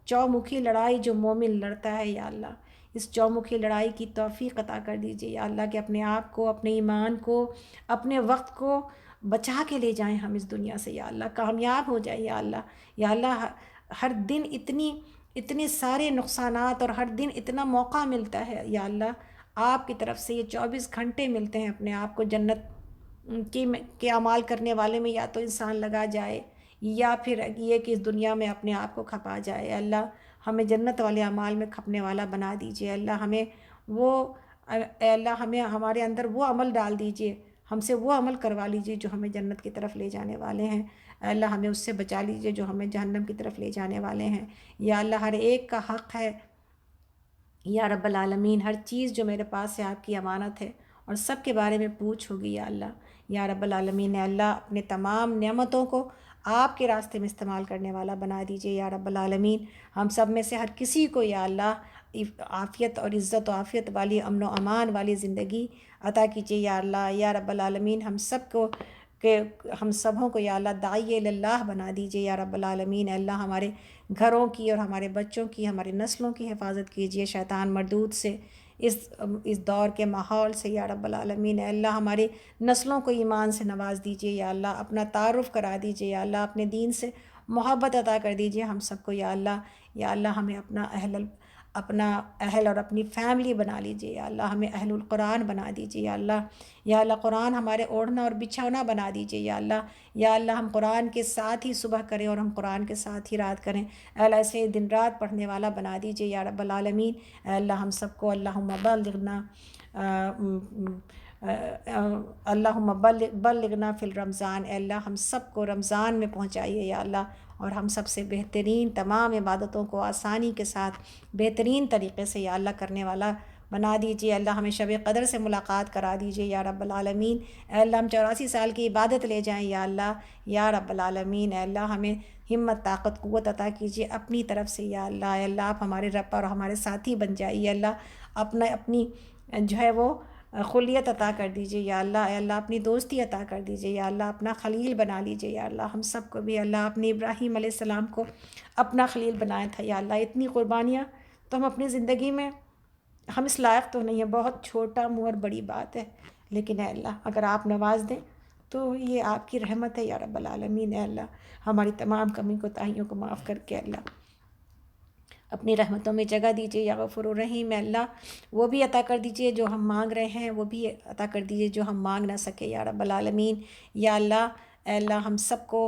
چومکھی لڑائی جو مومن لڑتا ہے یا اللہ، اس چومکھی لڑائی کی توفیق عطا کر دیجیے یا اللہ کہ اپنے آپ کو، اپنے ایمان کو، اپنے وقت کو بچا کے لے جائیں ہم اس دنیا سے یا اللہ، کامیاب ہو جائیں یا اللہ۔ یا اللہ ہر دن اتنے سارے نقصانات اور ہر دن اتنا موقع ملتا ہے یا اللہ، آپ کی طرف سے یہ 24 گھنٹے ملتے ہیں اپنے آپ کو جنت کے اعمال کرنے والے میں یا تو انسان لگا جائے یا پھر یہ کہ اس دنیا میں اپنے آپ کو کھپا جائے۔ اللہ ہمیں جنت والے اعمال میں کھپنے والا بنا دیجیے اللہ۔ اے اللہ ہمیں ہمارے اندر وہ عمل ڈال دیجیے، ہم سے وہ عمل کروا لیجیے جو ہمیں جنت کی طرف لے جانے والے ہیں۔ اے اللہ ہمیں اس سے بچا لیجیے جو ہمیں جہنم کی طرف لے جانے والے ہیں۔ یا اللہ ہر ایک کا حق ہے یا رب العالمین، ہر چیز جو میرے پاس ہے آپ کی امانت ہے اور سب کے بارے میں پوچھ ہوگی یا اللہ۔ یا رب العالمین اللہ اپنے تمام نعمتوں کو آپ کے راستے میں استعمال کرنے والا بنا دیجیے یا رب العالمین۔ ہم سب میں سے ہر کسی کو یا اللہ عافیت اور عزت و عافیت والی، امن و امان والی زندگی عطا کیجیے یا اللہ۔ یا رب العالمین ہم سبوں کو یا اللہ داعی اللہ بنا دیجیے یا رب العالمین۔ اللہ ہمارے گھروں کی اور ہمارے بچوں کی، ہمارے نسلوں کی حفاظت کیجیے شیطان مردود سے، اس دور کے ماحول سے یا رب العالمین۔ اللہ ہماری نسلوں کو ایمان سے نواز دیجیے یا اللہ، اپنا تعارف کرا دیجیے یا اللہ، اپنے دین سے محبت عطا کر دیجیے ہم سب کو یا اللہ۔ یا اللہ ہمیں اپنا اہل اور اپنی فیملی بنا لیجیے یا اللہ، ہمیں اہل القرآن بنا دیجیے یا اللہ۔ یا اللہ قرآن ہمارے اوڑھنا اور بچھونا بنا دیجیے یا اللہ۔ یا اللہ ہم قرآن کے ساتھ ہی صبح کریں اور ہم قرآن کے ساتھ ہی رات کریں، اے اللہ ایسے دن رات پڑھنے والا بنا دیجیے یا رب العالمین۔ اے اللہ ہم سب کو اللہم بلغنا فی الرمضان، اے اللہ ہم سب کو رمضان میں پہنچائیے یا اللہ، اور ہم سب سے بہترین تمام عبادتوں کو آسانی کے ساتھ بہترین طریقے سے یا اللہ کرنے والا بنا دیجیے اللہ، ہمیں شب قدر سے ملاقات کرا دیجیے یا رب العالمین۔ اے اللہ ہم 84 سال کی عبادت لے جائیں یا اللہ یا رب العالمین۔ اے اللہ ہمیں ہمت طاقت قوت عطا کیجیے اپنی طرف سے یا اللہ۔ اے اللہ آپ ہمارے رب اور ہمارے ساتھی بن جائیے اللہ، اپنی جو ہے وہ خلیت عطا کر دیجیے یا اللہ۔ اے اللہ اپنی دوستی عطا کر دیجیے یا اللہ، اپنا خلیل بنا لیجیے یا اللہ۔ ہم سب کو بھی اللہ اپنے ابراہیم علیہ السلام کو اپنا خلیل بنایا تھا یا اللہ۔ اتنی قربانیاں تو ہم اپنی زندگی میں، ہم اس لائق تو نہیں ہیں، بہت چھوٹا منہ اور بڑی بات ہے، لیکن اے اللہ اگر آپ نواز دیں تو یہ آپ کی رحمت ہے یا رب العالمین۔ اے اللہ ہماری تمام کمی کوتاہیوں کو معاف کر کے اللہ اپنی رحمتوں میں جگہ دیجیے یا غفور الرحیم۔ اے اللہ وہ بھی عطا کر دیجیے جو ہم مانگ رہے ہیں، وہ بھی عطا کر دیجیے جو ہم مانگ نہ سکے یا رب العالمین یا اللہ۔ اے اللہ ہم سب کو،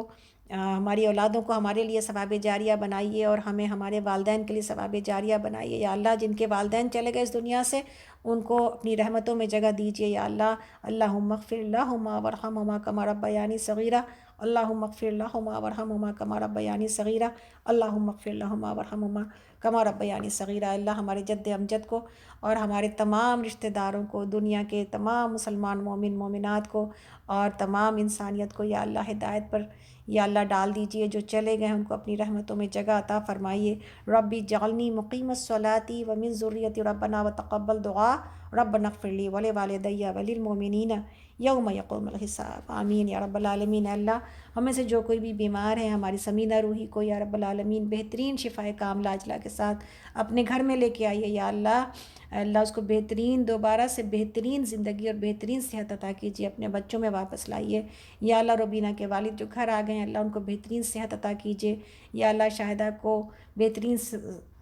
ہماری اولادوں کو ہمارے لیے ثواب جاریہ بنائیے اور ہمیں ہمارے والدین کے لیے ثواب جاریہ بنائیے یا اللہ۔ جن کے والدین چلے گئے اس دنیا سے ان کو اپنی رحمتوں میں جگہ دیجیے یا اللہ۔ اللہم اغفر لہما ورحمہما کما ربیانی صغیرہ، اللہم اغفر لہما ورحمہما کما ربیانی صغیرہ، اللہم اغفر لہما ورحمہما کما ربیانی صغیرہ۔ اللہ ہمارے جد امجد کو اور ہمارے تمام رشتہ داروں کو، دنیا کے تمام مسلمان مومن مومنات کو اور تمام انسانیت کو یا اللہ ہدایت پر یا اللہ ڈال دیجیے۔ جو چلے گئے ہیں ان کو اپنی رحمتوں میں جگہ عطا فرمائیے۔ ربی جعلنی مقیم الصلاۃ ومن ذریتی ربنا وتقبل دعاء ربنا اغفر لی ولوالدی وللمؤمنین یوم یقوم الحساب، آمین یا رب العالمین۔ اللہ ہمیں سے جو کوئی بھی بیمار ہے، ہماری سمینہ روحی کو یا رب العالمین بہترین شفائے کاملہ اجلا کے ساتھ اپنے گھر میں لے کے آئیے یا اللہ۔ اللہ اس کو بہترین، دوبارہ سے بہترین زندگی اور بہترین صحت عطا کیجیے، اپنے بچوں میں واپس لائیے یا اللہ۔ روبینہ کے والد جو گھر آ گئے ہیں اللہ ان کو بہترین صحت عطا کیجیے یا اللہ۔ شاہدہ کو بہترین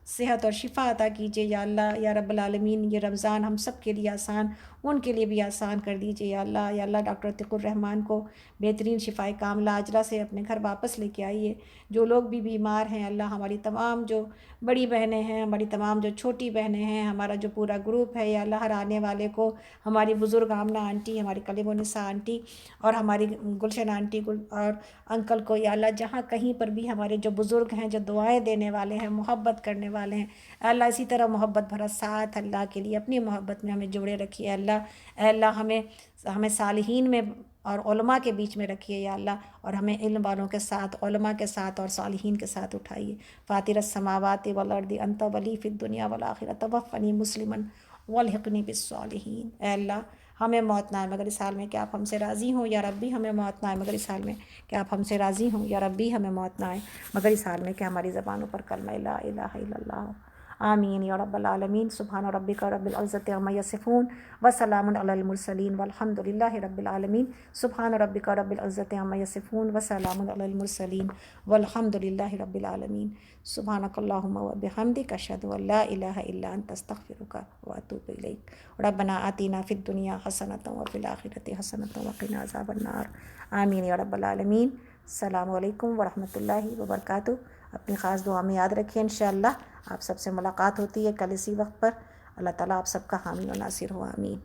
صحت اور شفا عطا کیجیے یا اللہ یا رب العالمین۔ یہ رمضان ہم سب کے لیے آسان، ان کے لیے بھی آسان کر دیجیے یا اللہ۔ یا اللہ ڈاکٹر عتیق الرحمان کو بہترین شفائے کاملہ عاجلہ سے اپنے گھر واپس لے کے آئیے۔ جو لوگ بھی بیمار ہیں اللہ، ہماری تمام جو بڑی بہنیں ہیں، ہماری تمام جو چھوٹی بہنیں ہیں، ہمارا جو پورا گروپ ہے یا اللہ، ہر آنے والے کو، ہماری بزرگ آمنہ آنٹی، ہماری کلم النساء آنٹی اور ہماری گلشن آنٹی اور انکل کو یا اللہ، جہاں کہیں پر بھی ہمارے جو بزرگ ہیں، جو دعائیں دینے والے ہیں، محبت کرنے والے ہیں، اللہ اسی طرح محبت بھرا ساتھ اللہ کے لیے اپنی محبت میں ہمیں جوڑے رکھیے اللہ۔ اے اللہ ہمیں صالحین میں اور علماء کے بیچ میں رکھیے یا اللہ، اور ہمیں علم والوں کے ساتھ، علماء کے ساتھ اور صالحین کے ساتھ اٹھائیے۔ فاطر السماوات والارض انت ولی فی الدنیا والآخرہ توفنی مسلما والحقنی بالصالحین۔ اے اللہ ہمیں موت نہ آئے مگر اس حال میں کہ آپ ہم سے راضی ہوں یا ربی، ہمیں موت نہ آئے مگر اس حال میں کہ آپ ہم سے راضی ہوں یا ربی، ہمیں موت نہ آئے مگر اس حال میں کہ ہماری زبانوں پر کلمہ لا الہ الا اللہ، آمین یا رب العالمین۔ سبحان ربک رب العزۃ عما یصفون وسلام علی المرسلین والحمد للہ رب العالمین۔ سبحان ربک رب العزۃ عما یصفون وسلام علی المرسلین والحمد للہ رب العالمین۔ سبحانک اللہم وبحمدک اشہد ان لا الہ الا انت استغفرک واتوب الیک۔ ربنا آتنا فی الدنیا حسنۃ وفی الآخرۃ حسنۃ وقنا عذاب النار، آمین یا رب العالمین۔ السلام علیکم ورحمۃ اللہ وبرکاتہ۔ اپنی خاص دعا میں یاد رکھیں، انشاءاللہ آپ سب سے ملاقات ہوتی ہے کل اسی وقت پر۔ اللہ تعالیٰ آپ سب کا حامی و ناصر ہو، آمین۔